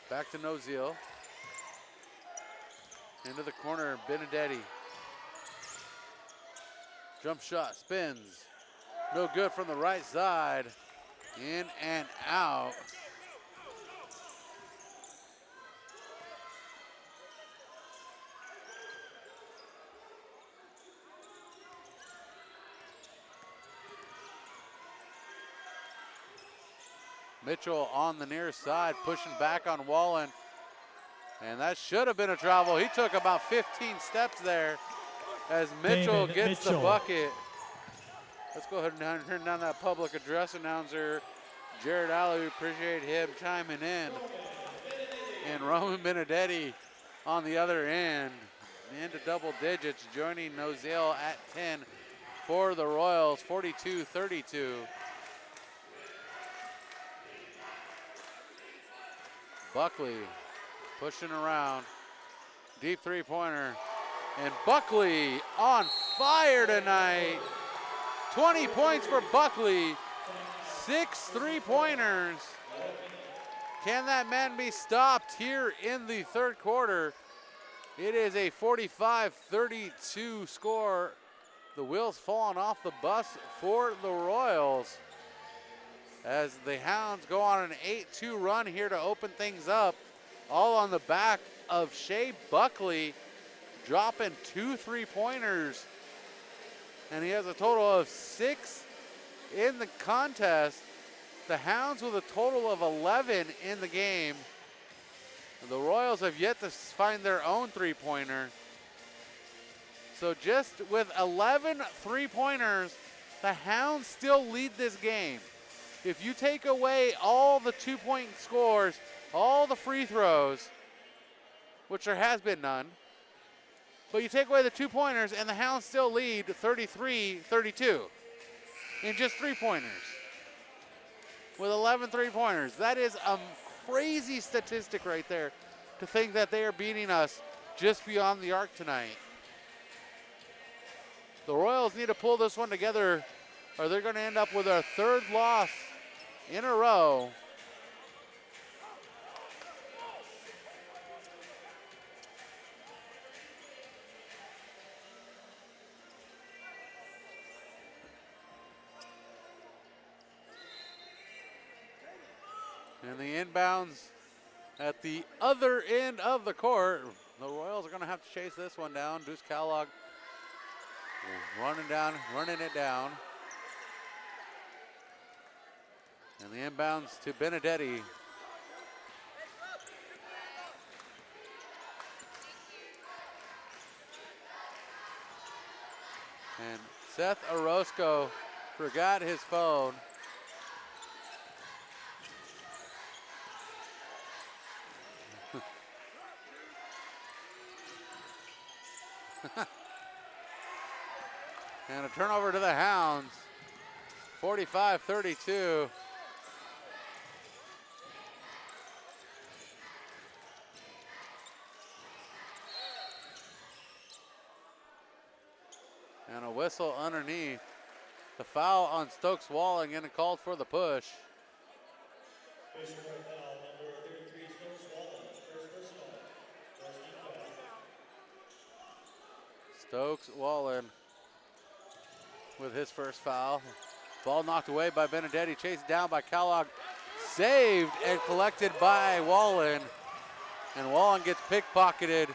Back to Noziel. Into the corner, Benedetti. Jump shot, spins. No good from the right side. In and out. Mitchell on the near side, pushing back on Wallen. And that should have been a travel. He took about 15 steps there as Mitchell gets the bucket. Let's go ahead and turn down that public address announcer. Jared Alley, we appreciate him chiming in. And Roman Benedetti on the other end, into double digits, joining Noziel at 10 for the Royals, 42-32. Buckley pushing around, deep three-pointer, and Buckley on fire tonight. 20 points for Buckley, 6 three-pointers. Can that man be stopped here in the third quarter? It is a 45-32 score. The wheels falling off the bus for the Royals, as the Hounds go on an 8-2 run here to open things up, all on the back of Shea Buckley dropping 2 three-pointers. And he has a total of 6 in the contest. The Hounds with a total of 11 in the game. The Royals have yet to find their own three-pointer. So just with 11 three-pointers, the Hounds still lead this game. If you take away all the 2-point scores, all the free throws, which there has been none, but you take away the 2-pointers and the Hounds still lead 33-32 in just 3-pointers with 11 3-pointers. That is a crazy statistic right there, to think that they are beating us just beyond the arc tonight. The Royals need to pull this one together, or they're going to end up with their 3rd loss in a row. And the inbounds at the other end of the court. The Royals are going to have to chase this one down. Deuce Kellogg running it down. And the inbounds to Benedetti. And Seth Orozco forgot his phone. And a turnover to the Hounds, 45-32. And a whistle underneath. The foul on Stokes Walling getting called for the push. Stokes Wallen with his first foul. Ball knocked away by Benedetti, chased down by Kellogg, saved and collected by Wallen. And Wallen gets pickpocketed.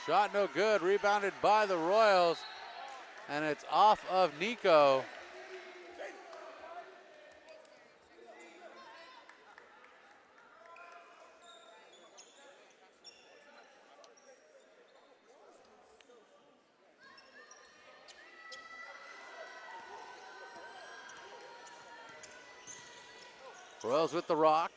Shot no good, rebounded by the Royals, and it's off of Nico. Royals with the rock.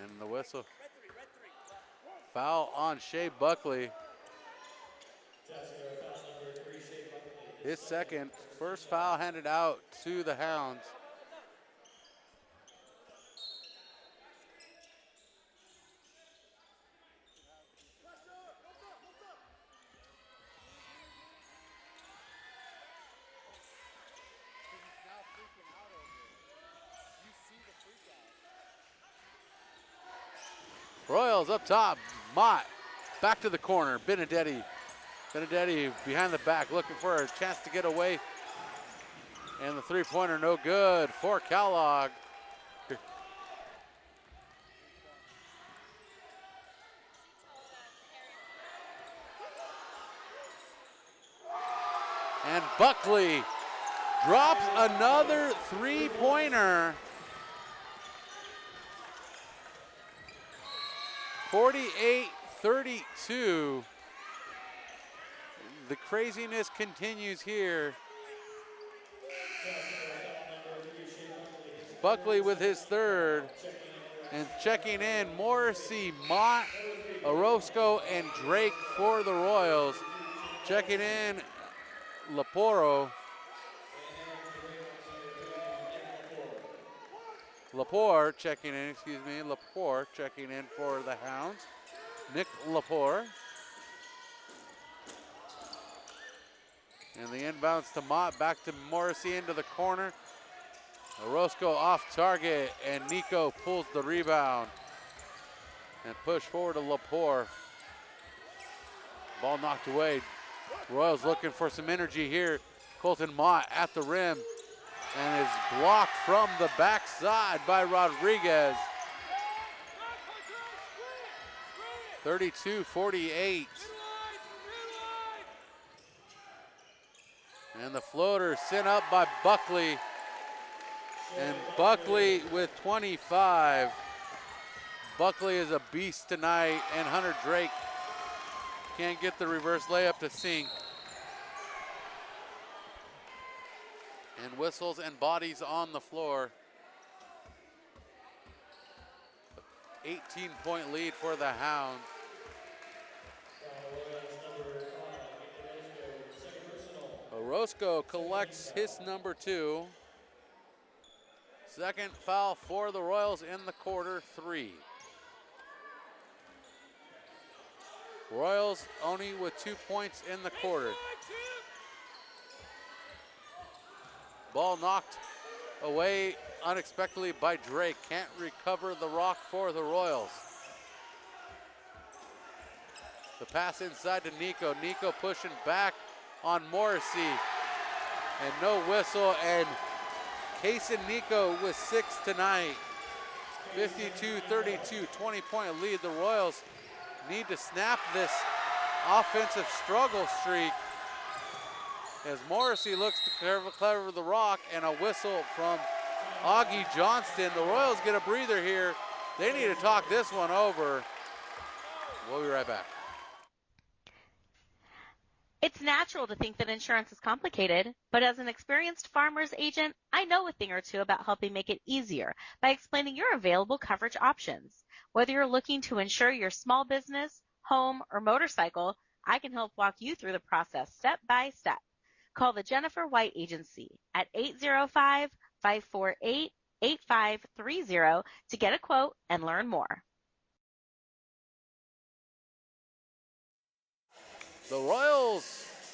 And the whistle. Foul on Shea Buckley. His second. First foul handed out to the Hounds. Royals up top. Mott back to the corner. Benedetti behind the back looking for a chance to get away. And the three-pointer no good for Kellogg. And Buckley drops another three-pointer. 48-32. The craziness continues here. Buckley with his third. And checking in, Morrissey, Mott, Orozco, and Drake for the Royals. Checking in, Lepore checking in, Lepore checking in for the Hounds. Nick Lepore. And the inbounds to Mott, back to Morrissey into the corner. Orozco off target, and Nico pulls the rebound. And push forward to Lepore. Ball knocked away. Royals looking for some energy here. Colton Mott at the rim. And is blocked from the backside by Rodriguez. 32-48. And the floater sent up by Buckley. And Buckley with 25. Buckley is a beast tonight, and Hunter Drake can't get the reverse layup to sink. And whistles and bodies on the floor. 18-point lead for the Hounds. Orozco collects his number 2. Second foul for the Royals in the quarter 3. Royals only with 2 points in the quarter. Ball knocked away unexpectedly by Drake. Can't recover the rock for the Royals. The pass inside to Nico. Nico pushing back on Morrissey. And no whistle, and Kaysen Nico with 6 tonight. 52-32, 20-point lead. The Royals need to snap this offensive struggle streak as Morrissey looks to clever the rock, and a whistle from Augie Johnston. The Royals get a breather here. They need to talk this one over. We'll be right back. It's natural to think that insurance is complicated, but as an experienced farmer's agent, I know a thing or two about helping make it easier by explaining your available coverage options. Whether you're looking to insure your small business, home, or motorcycle, I can help walk you through the process step by step. Call the Jennifer White Agency at 805-548-8530 to get a quote and learn more. The Royals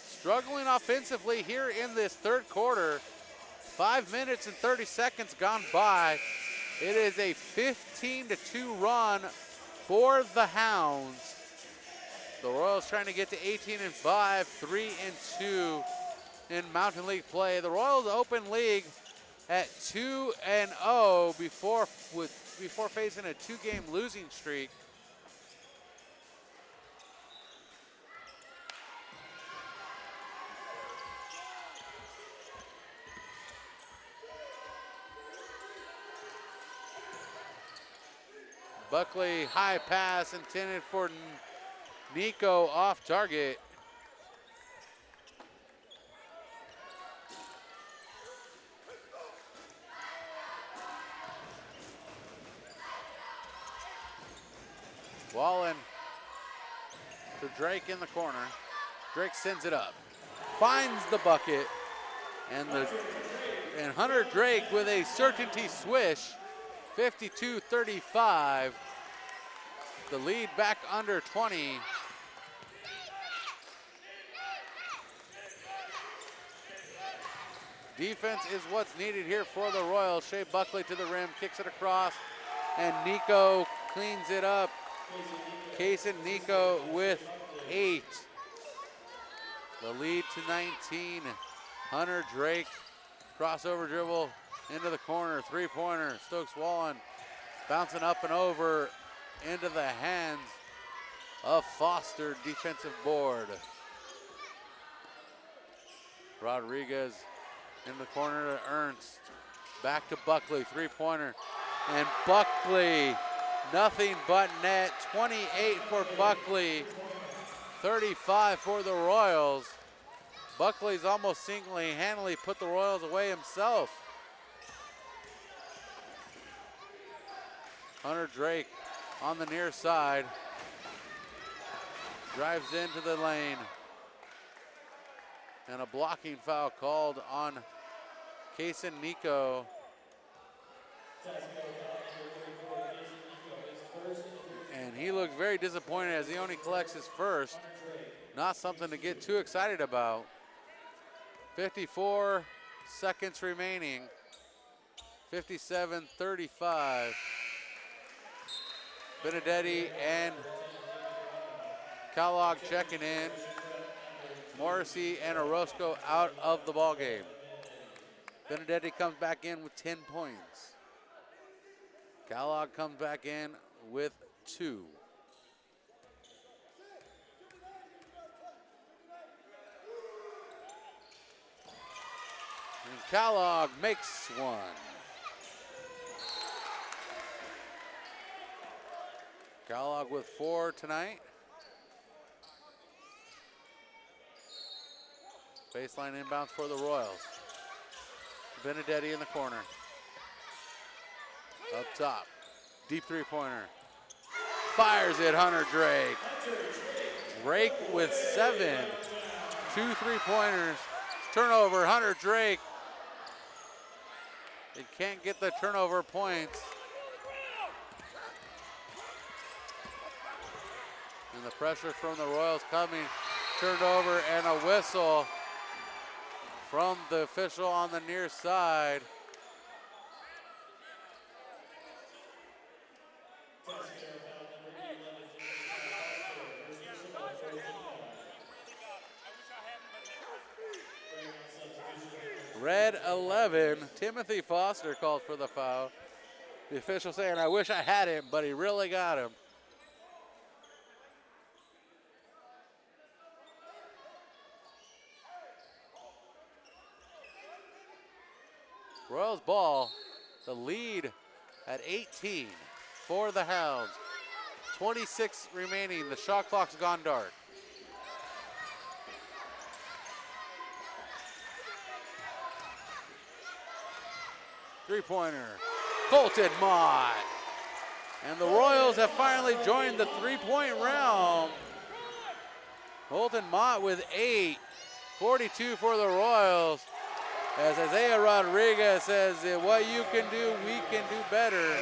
struggling offensively here in this third quarter. 5 minutes and 30 seconds gone by. It is a 15-2 run for the Hounds. The Royals trying to get to 18-5, 3-2 in Mountain League play. The Royals Open League at 2-0 before facing a 2-game losing streak. Buckley, high pass intended for Nico, off target. Wallen to Drake in the corner. Drake sends it up, finds the bucket, and Hunter Drake with a certainty swish, 52-35. The lead back under 20. Defense is what's needed here for the Royals. Shea Buckley to the rim, kicks it across, and Nico cleans it up. Case and Nico with 8. The lead to 19. Hunter Drake, crossover dribble into the corner, three-pointer. Stokes Wallen bouncing up and over into the hands of Foster, defensive board. Rodriguez in the corner to Ernst. Back to Buckley, three-pointer. And Buckley, nothing but net. 28 for Buckley, 35 for the Royals. Buckley's almost single-handedly put the Royals away himself. Hunter Drake on the near side. Drives into the lane. And a blocking foul called on Kason Nico. And he looks very disappointed as he only collects his first. Not something to get too excited about. 54 seconds remaining. 57-35. Benedetti and Kellogg checking in. Morrissey and Orozco out of the ball game. Benedetti comes back in with 10 points. Kellogg comes back in with 2. And Kellogg makes 1. Kellogg with 4 tonight. Baseline inbounds for the Royals. Benedetti in the corner. Up top, deep three-pointer. Fires it, Hunter Drake. Drake with 7. 2 3-pointers. Turnover, Hunter Drake. He can't get the turnover points. And the pressure from the Royals coming. Turned over and a whistle from the official on the near side. Red 11, Timothy Foster called for the foul. The official saying, I wish I had him, but he really got him. Royals ball, the lead at 18 for the Hounds. 26 remaining, the shot clock's gone dark. Three-pointer, Colton Mott. And the Royals have finally joined the three-point realm. Colton Mott with 8, 42 for the Royals. As Isaiah Rodriguez says, what you can do, we can do better.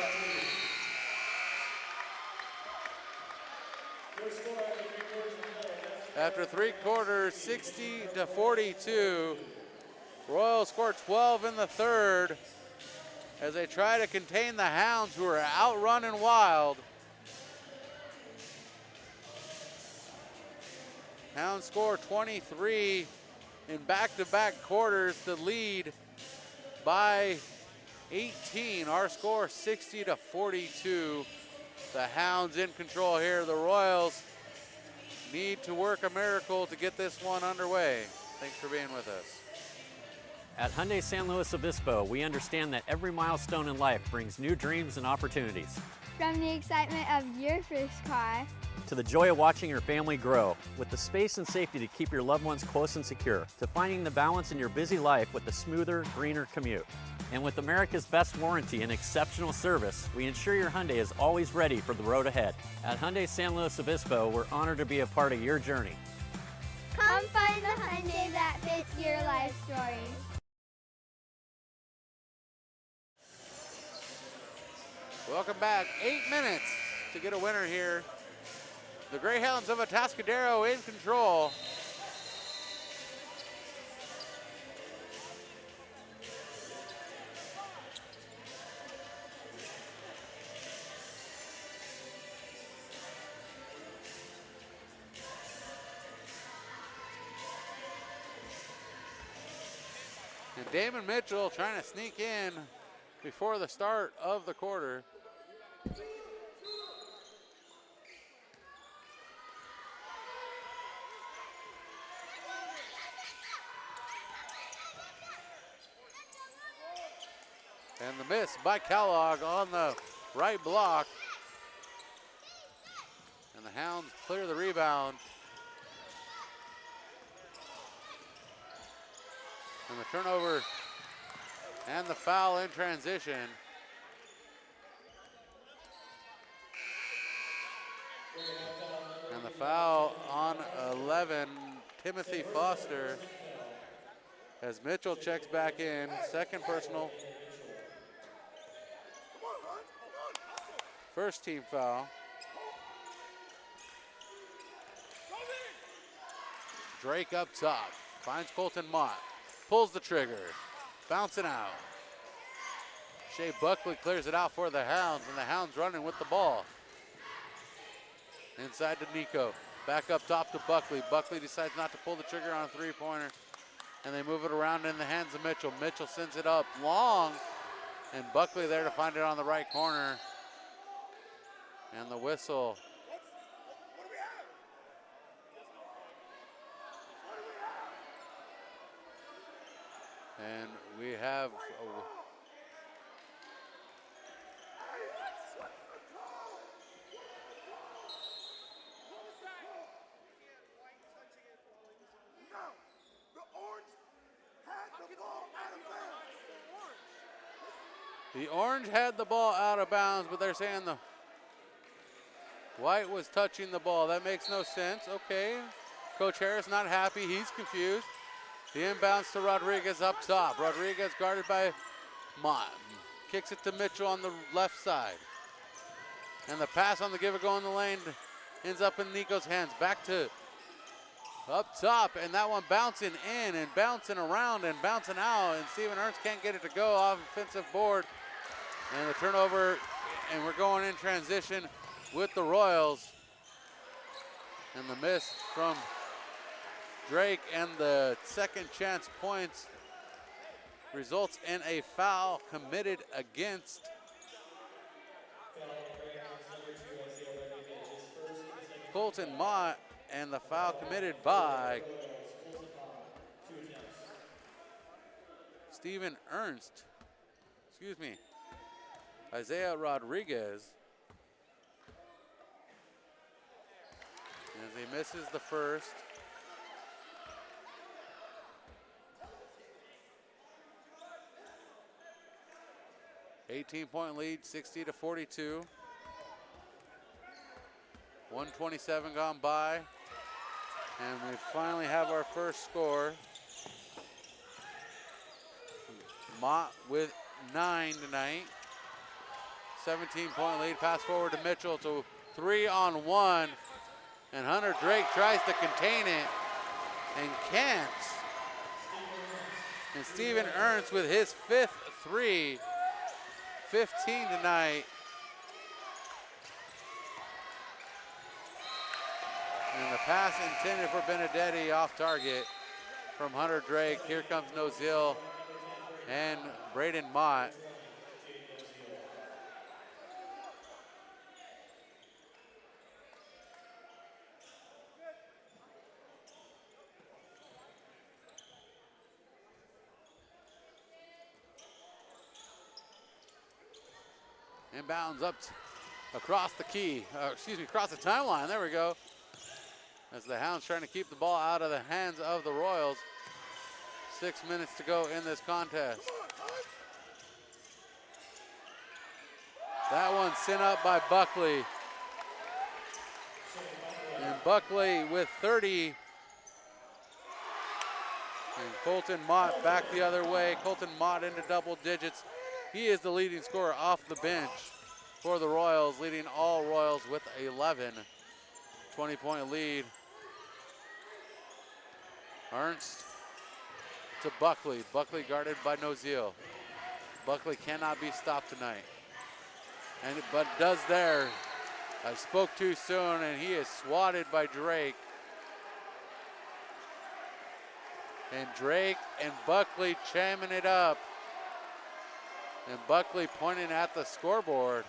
After 3 quarters, 60-42. Royals score 12 in the third as they try to contain the Hounds, who are outrun and wild. Hounds score 23 in back-to-back quarters to lead by 18. Our score 60-42. The Hounds in control here. The Royals need to work a miracle to get this one underway. Thanks for being with us. At Hyundai San Luis Obispo, we understand that every milestone in life brings new dreams and opportunities. From the excitement of your first car To the joy of watching your family grow, with the space and safety to keep your loved ones close and secure, to finding the balance in your busy life with a smoother, greener commute. And with America's best warranty and exceptional service, we ensure your Hyundai is always ready for the road ahead. At Hyundai San Luis Obispo, we're honored to be a part of your journey. come find the Hyundai that fits your life story. Welcome back. 8 minutes to get a winner here. The Greyhounds of Atascadero in control. And Damon Mitchell trying to sneak in before the start of the quarter. And the miss by Kellogg on the right block. And the Hounds clear the rebound. And the turnover and the foul in transition. And the foul on 11, Timothy Foster, as Mitchell checks back in, second personal. First team foul. Drake up top, finds Colton Mott, pulls the trigger, bouncing out. Shea Buckley clears it out for the Hounds, and the Hounds running with the ball. Inside to Nico, back up top to Buckley. Buckley decides not to pull the trigger on a three-pointer, and they move it around in the hands of Mitchell. Mitchell sends it up long, and Buckley there to find it on the right corner. And the whistle. And we have the Orange had the ball out of bounds, but they're saying the White was touching the ball. That makes no sense. Okay. Coach Harris not happy. He's confused. The inbounds to Rodriguez up top. Rodriguez guarded by Mott. Kicks it to Mitchell on the left side. And the pass on the give and go in the lane ends up in Nico's hands. Back to up top, and that one bouncing in and bouncing around and bouncing out, and Steven Ernst can't get it to go off offensive board. And the turnover, and we're going in transition with the Royals. And the miss from Drake and the second chance points results in a foul committed against Colton Mott, and the foul committed by Steven Ernst. Excuse me, Isaiah Rodriguez. As he misses the first. $18-point lead, 60-42. 1:27 gone by. And we finally have our first score. Mott with 9 tonight. 17-point lead, pass forward to Mitchell to 3-on-1. And Hunter Drake tries to contain it and can't. And Steven Ernst with his 5th three, 15 tonight. And the pass intended for Benedetti off target from Hunter Drake. Here comes Nozil and Braden Mott. Inbounds up across the key, across the timeline. There we go. As the Hounds trying to keep the ball out of the hands of the Royals. 6 minutes to go in this contest. That one sent up by Buckley. And Buckley with 30. And Colton Mott back the other way. Colton Mott into double digits. He is the leading scorer off the bench for the Royals, leading all Royals with 11. 20-point lead. Ernst to Buckley. Buckley guarded by Noziel. Buckley cannot be stopped tonight. But does there. I spoke too soon, and he is swatted by Drake. And Drake and Buckley jamming it up. And Buckley pointing at the scoreboard.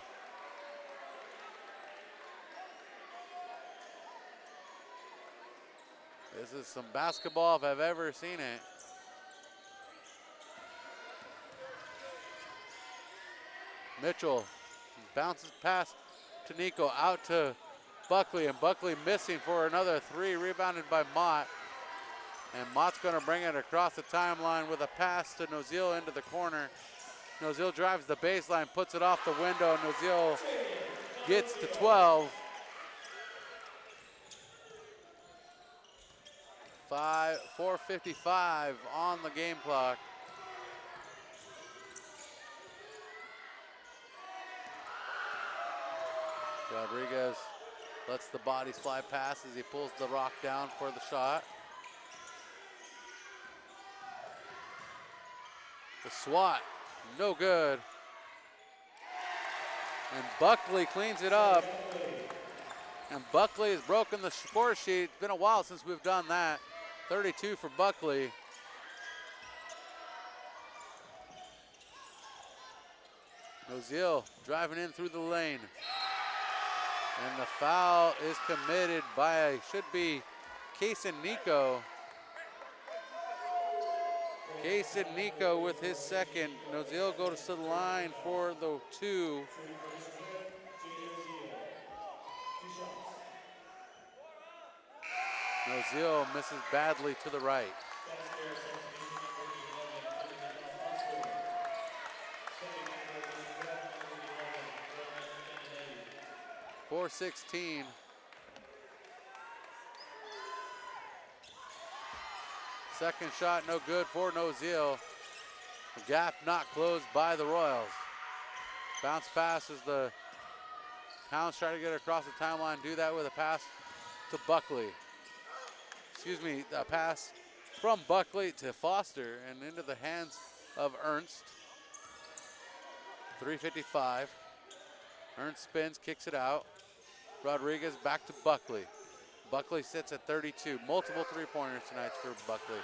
This is some basketball if I've ever seen it. Mitchell bounces past to Nico, out to Buckley, and Buckley missing for another three, rebounded by Mott. And Mott's gonna bring it across the timeline with a pass to Noziel into the corner. Noziel drives the baseline, puts it off the window. Noziel gets to 12. 4:55 on the game clock. Rodriguez lets the bodies fly past as he pulls the rock down for the shot. The swat, no good. And Buckley cleans it up. And Buckley has broken the score sheet. It's been a while since we've done that. 32 for Buckley. Noziel driving in through the lane. And the foul is committed by, should be Case and Nico. Case and Nico with his second. Noziel goes to the line for the two. Noziel misses badly to the right. .416. Second shot no good for Noziel. The gap not closed by the Royals. Bounce pass as the Hounds try to get across the timeline. Do that with a pass to Buckley. Excuse me, a pass from Buckley to Foster and into the hands of Ernst. 3:55. Ernst spins, kicks it out. Rodriguez back to Buckley. Buckley sits at 32. Multiple three-pointers tonight for Buckley.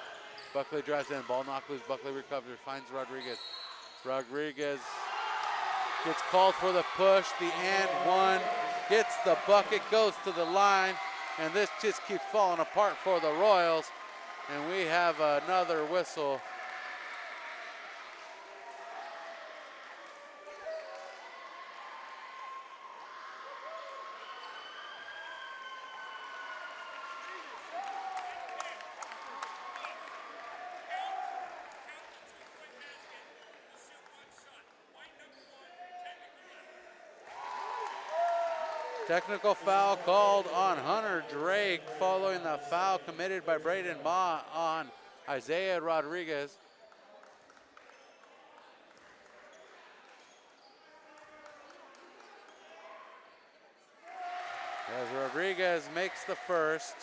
Buckley drives in, ball knock loose. Buckley recovers, finds Rodriguez. Rodriguez gets called for the push. The and one gets the bucket, goes to the line, and this just keeps falling apart for the Royals. And we have another whistle. Technical foul called on Hunter Drake following the foul committed by Braden Ma on Isaiah Rodriguez. As Rodriguez makes the first.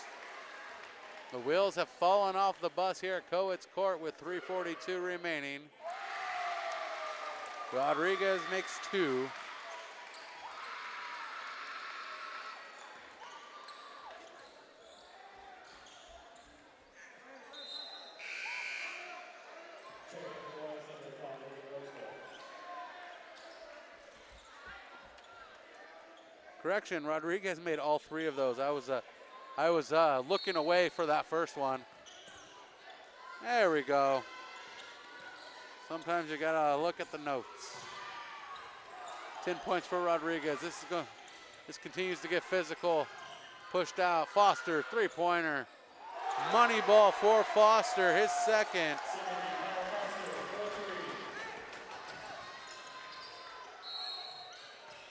The wheels have fallen off the bus here at Coates Court with 3:42 remaining. Rodriguez makes two. Correction, Rodriguez made all 3 of those. I was looking away for that first one. There we go. Sometimes you gotta look at the notes. 10 points for Rodriguez. This continues to get physical. Pushed out. Foster, 3-pointer. Money ball for Foster, his second.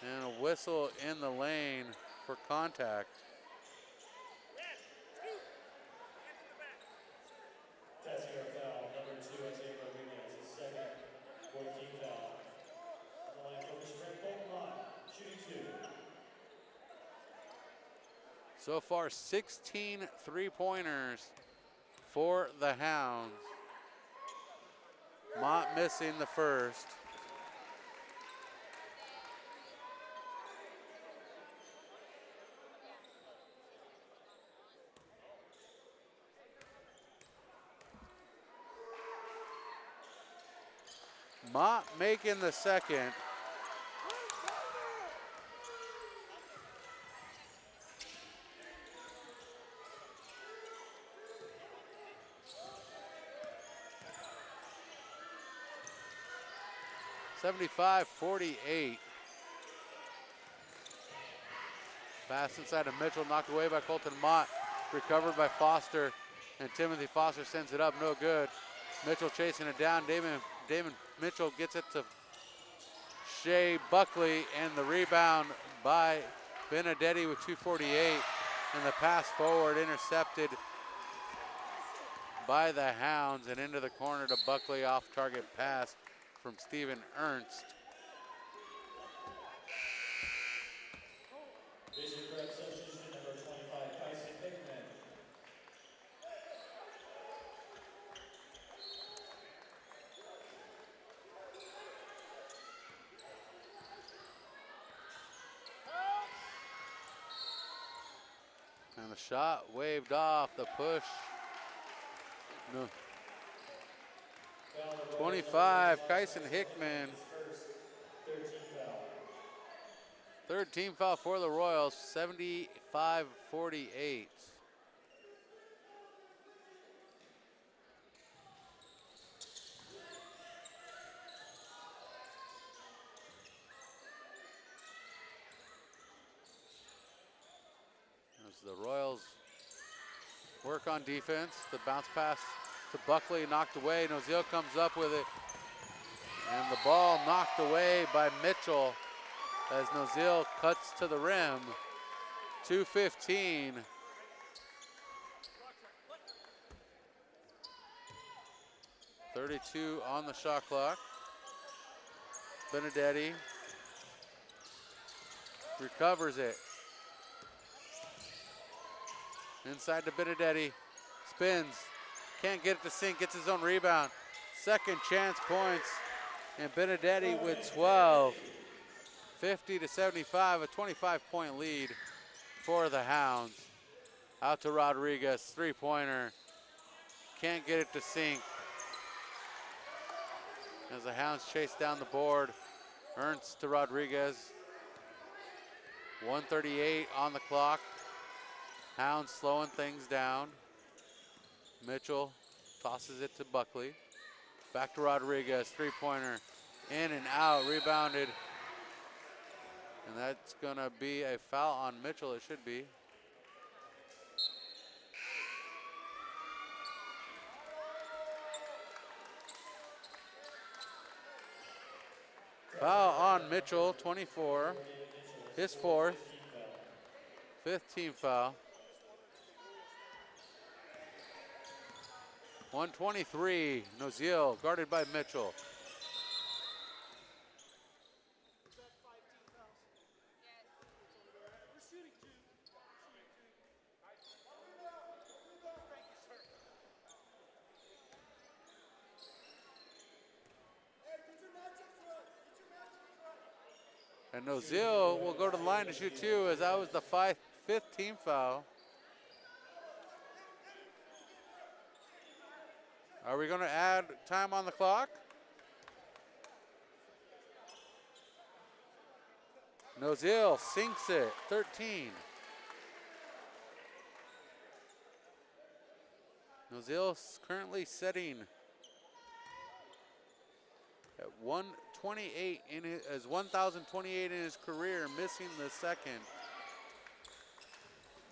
And a whistle in the lane for contact. Atascadero foul, number 2, Isaiah Rodriguez, his second, 14th foul. On the line for Mr. Colton Mott, shooting 2. So far, 16 3-pointers for the Hounds. Mott missing the first. Mott making the second. (75-48). Pass inside of Mitchell, knocked away by Colton Mott. Recovered by Foster, and Timothy Foster sends it up, no good. Mitchell chasing it down. Damon Mitchell gets it to Shea Buckley, and the rebound by Benedetti with 2:48, and the pass forward intercepted by the Hounds and into the corner to Buckley, off target pass from Steven Ernst. Vision correct substitution number 25, Tyson Hickman. And the shot waved off, the push. No. 25, Kyson Hickman. Third team foul for the Royals, 75-48. As the Royals work on defense, the bounce pass to Buckley, knocked away. Nozil comes up with it, and the ball knocked away by Mitchell as Nozil cuts to the rim. 2:15. .32 on the shot clock. Benedetti recovers it. Inside to Benedetti, spins, can't get it to sink, gets his own rebound. Second chance points, and Benedetti with 12. 50-75, a 25-point lead for the Hounds. Out to Rodriguez, 3-pointer. Can't get it to sink. As the Hounds chase down the board, Ernst to Rodriguez. 1:38 on the clock. Hounds slowing things down. Mitchell tosses it to Buckley. Back to Rodriguez, 3-pointer. In and out, rebounded. And that's gonna be a foul on Mitchell, it should be. Foul on Mitchell, 24. His fourth. 5th team foul. 123, Nozil, guarded by Mitchell. And Nozil will go to the line to shoot 2, as that was the 5th team foul. Are we going to add time on the clock? Nozil sinks it, 13. Nozil currently setting at 128 in his 1,028 in his career, missing the second.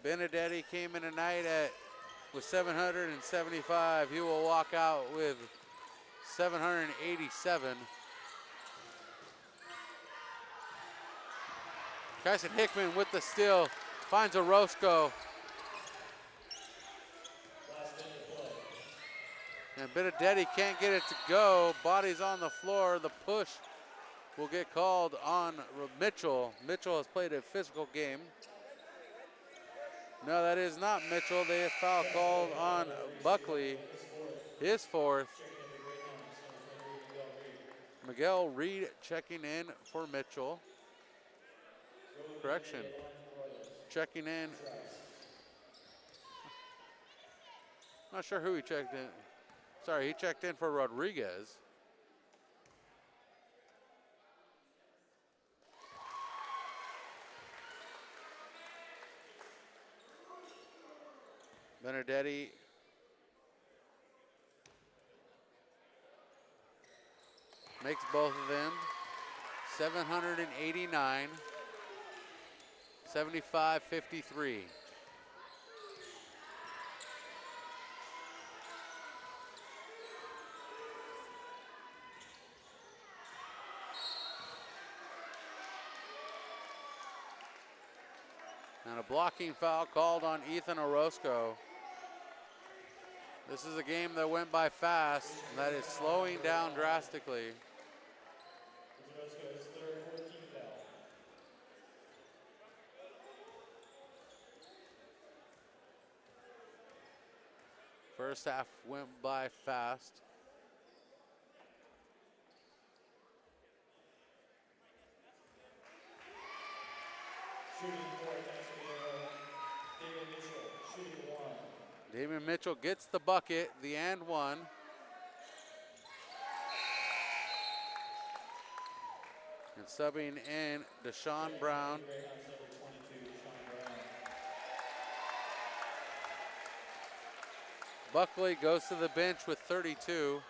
Benedetti came in tonight with 775. He will walk out with 787. Kyson Hickman with the steal, finds Orozco. And Benedetti can't get it to go. Body's on the floor. The push will get called on Mitchell. Mitchell has played a physical game. No, that is not Mitchell. They have foul called on Buckley, his fourth. Miguel Reed checking in for Mitchell. Correction. Checking in. Not sure who he checked in. Sorry, he checked in for Rodriguez. Benedetti makes both of them. 789, 75-53. And a blocking foul called on Ethan Orozco. This is a game that went by fast, and that is slowing down drastically. First half went by fast. Shooting for Atascadero, David Mitchell, shooting one. David Mitchell gets the bucket, the and one. And subbing in Deshaun Brown. Buckley goes to the bench with 32.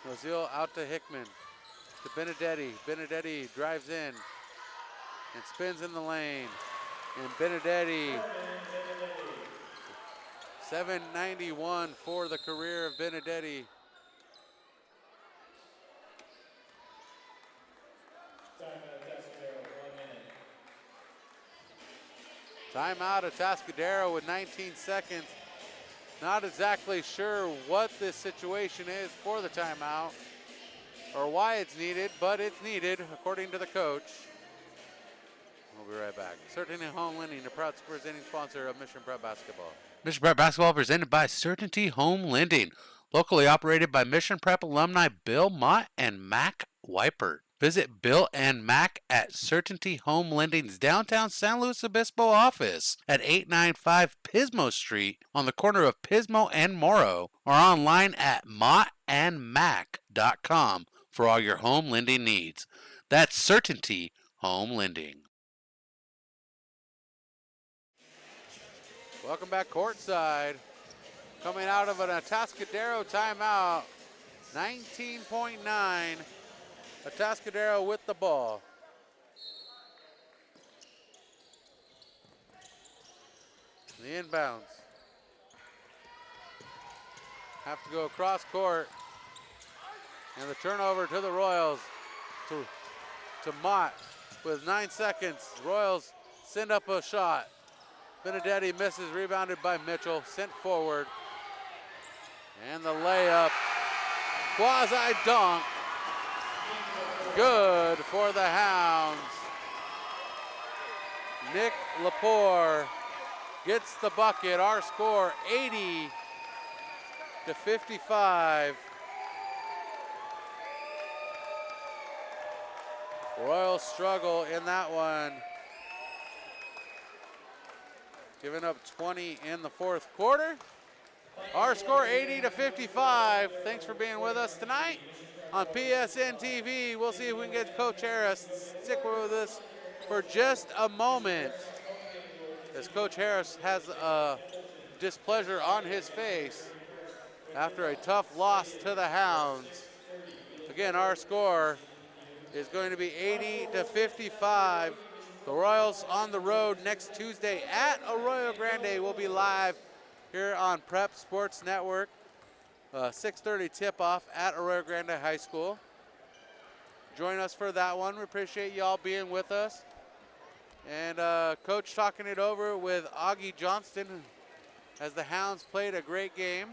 Nozil out to Hickman, to Benedetti. Benedetti drives in and spins in the lane. And Benedetti, 791 for the career of Benedetti. Timeout Atascadero with 19 seconds. Not exactly sure what this situation is for the timeout or why it's needed, but it's needed according to the coach. We'll be right back. Certainty Home Lending, the proud presenting sponsor of Mission Prep Basketball. Mission Prep Basketball presented by Certainty Home Lending, locally operated by Mission Prep alumni Bill Mott and Mac Weipert. Visit Bill and Mac at Certainty Home Lending's downtown San Luis Obispo office at 895 Pismo Street on the corner of Pismo and Morrow, or online at mottandmac.com for all your home lending needs. That's Certainty Home Lending. Welcome back courtside. Coming out of an Atascadero timeout, 19.9. Atascadero with the ball. The inbounds. Have to go across court. And the turnover to the Royals. To Mott with 9 seconds. Royals send up a shot. Benedetti misses, rebounded by Mitchell, sent forward. And the layup, quasi-dunk. Good for the Hounds. Nick Lepore gets the bucket. Our score 80-55. Royals struggle in that one. Giving up 20 in the fourth quarter. Our score 80-55. Thanks for being with us tonight. on PSNtv. We'll see if we can get Coach Harris. Stick with us for just a moment, as Coach Harris has displeasure on his face after a tough loss to the Hounds. Again, our score is going to be 80-55. The Royals on the road next Tuesday at Arroyo Grande. Will be live here on Prep Sports Network. 6:30 tip-off at Arroyo Grande High School. Join us for that one. We appreciate y'all being with us. And Coach talking it over with Augie Johnston as the Hounds played a great game.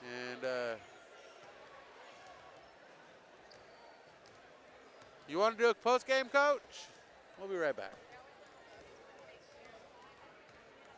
And you want to do a post-game, Coach? We'll be right back.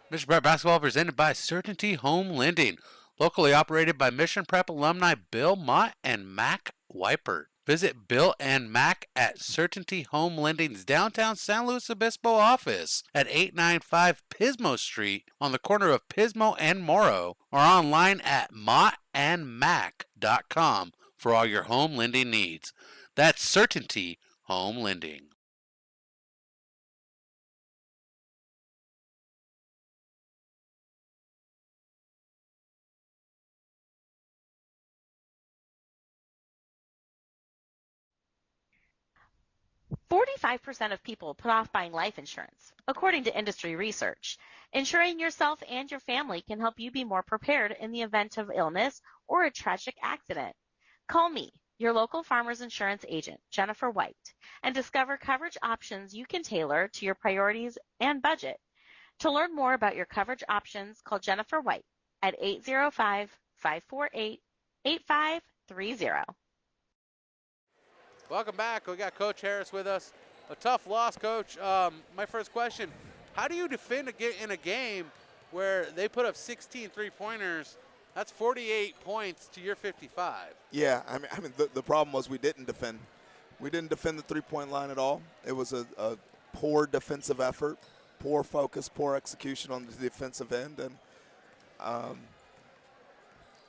Mission Prep Basketball presented by Certainty Home Lending, locally operated by Mission Prep alumni Bill Mott and Mac Weipert. Visit Bill and Mac at Certainty Home Lending's downtown San Luis Obispo office at 895 Pismo Street on the corner of Pismo and Morrow, or online at mottandmac.com for all your home lending needs. That's Certainty Home Lending. 45% of people put off buying life insurance, according to industry research. Insuring yourself and your family can help you be more prepared in the event of illness or a tragic accident. Call me, your local Farmers Insurance agent, Jennifer White, and discover coverage options you can tailor to your priorities and budget. To learn more about your coverage options, call Jennifer White at 805-548-8530. Welcome back. We got Coach Harris with us. A tough loss, Coach. My first question, how do you defend in a game where they put up 16 three-pointers? That's 48 points to your 55. Yeah, I mean the problem was we didn't defend. We didn't defend the three-point line at all. It was a poor defensive effort, poor focus, poor execution on the defensive end. And, I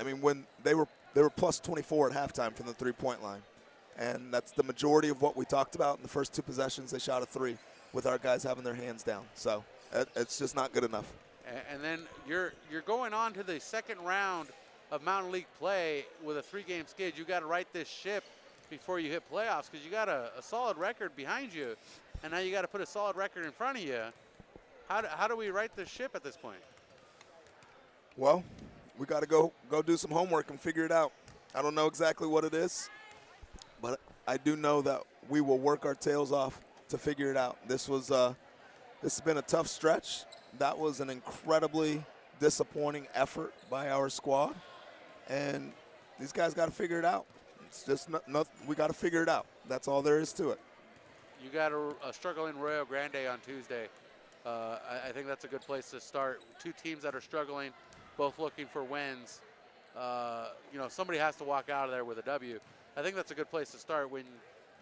mean, when they were plus 24 at halftime from the three-point line. And that's the majority of what we talked about in the first two possessions. They shot a three with our guys having their hands down. So it's just not good enough. And then you're going on to the second round of Mountain League play with a three-game skid. You got to right this ship before you hit playoffs, because you got a solid record behind you, and now you got to put a solid record in front of you. How do we right this ship at this point? Well, we got to go do some homework and figure it out. I don't know exactly what it is, but I do know that we will work our tails off to figure it out. This has been a tough stretch. That was an incredibly disappointing effort by our squad, and these guys got to figure it out. It's just we got to figure it out. That's all there is to it. You got a struggling Rio Grande on Tuesday. I think that's a good place to start. Two teams that are struggling, both looking for wins. Somebody has to walk out of there with a W. I think that's a good place to start when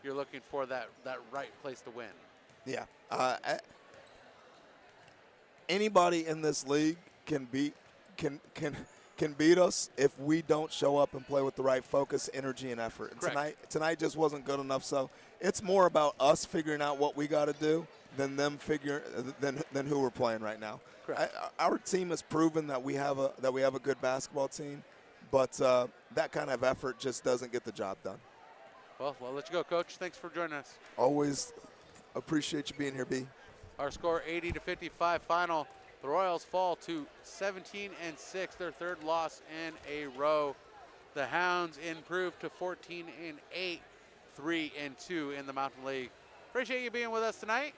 you're looking for that right place to win. Yeah. Anybody in this league can beat us if we don't show up and play with the right focus, energy, and effort. And tonight just wasn't good enough. So it's more about us figuring out what we got to do than them than who we're playing right now. Our team has proven that we have a good basketball team, but that kind of effort just doesn't get the job done. Well, we'll let you go, Coach. Thanks for joining us. Always appreciate you being here, B. Our score 80-55 final. The Royals fall to 17-6, their third loss in a row. The Hounds improve to 14-8, 3-2 in the Mountain League. Appreciate you being with us tonight.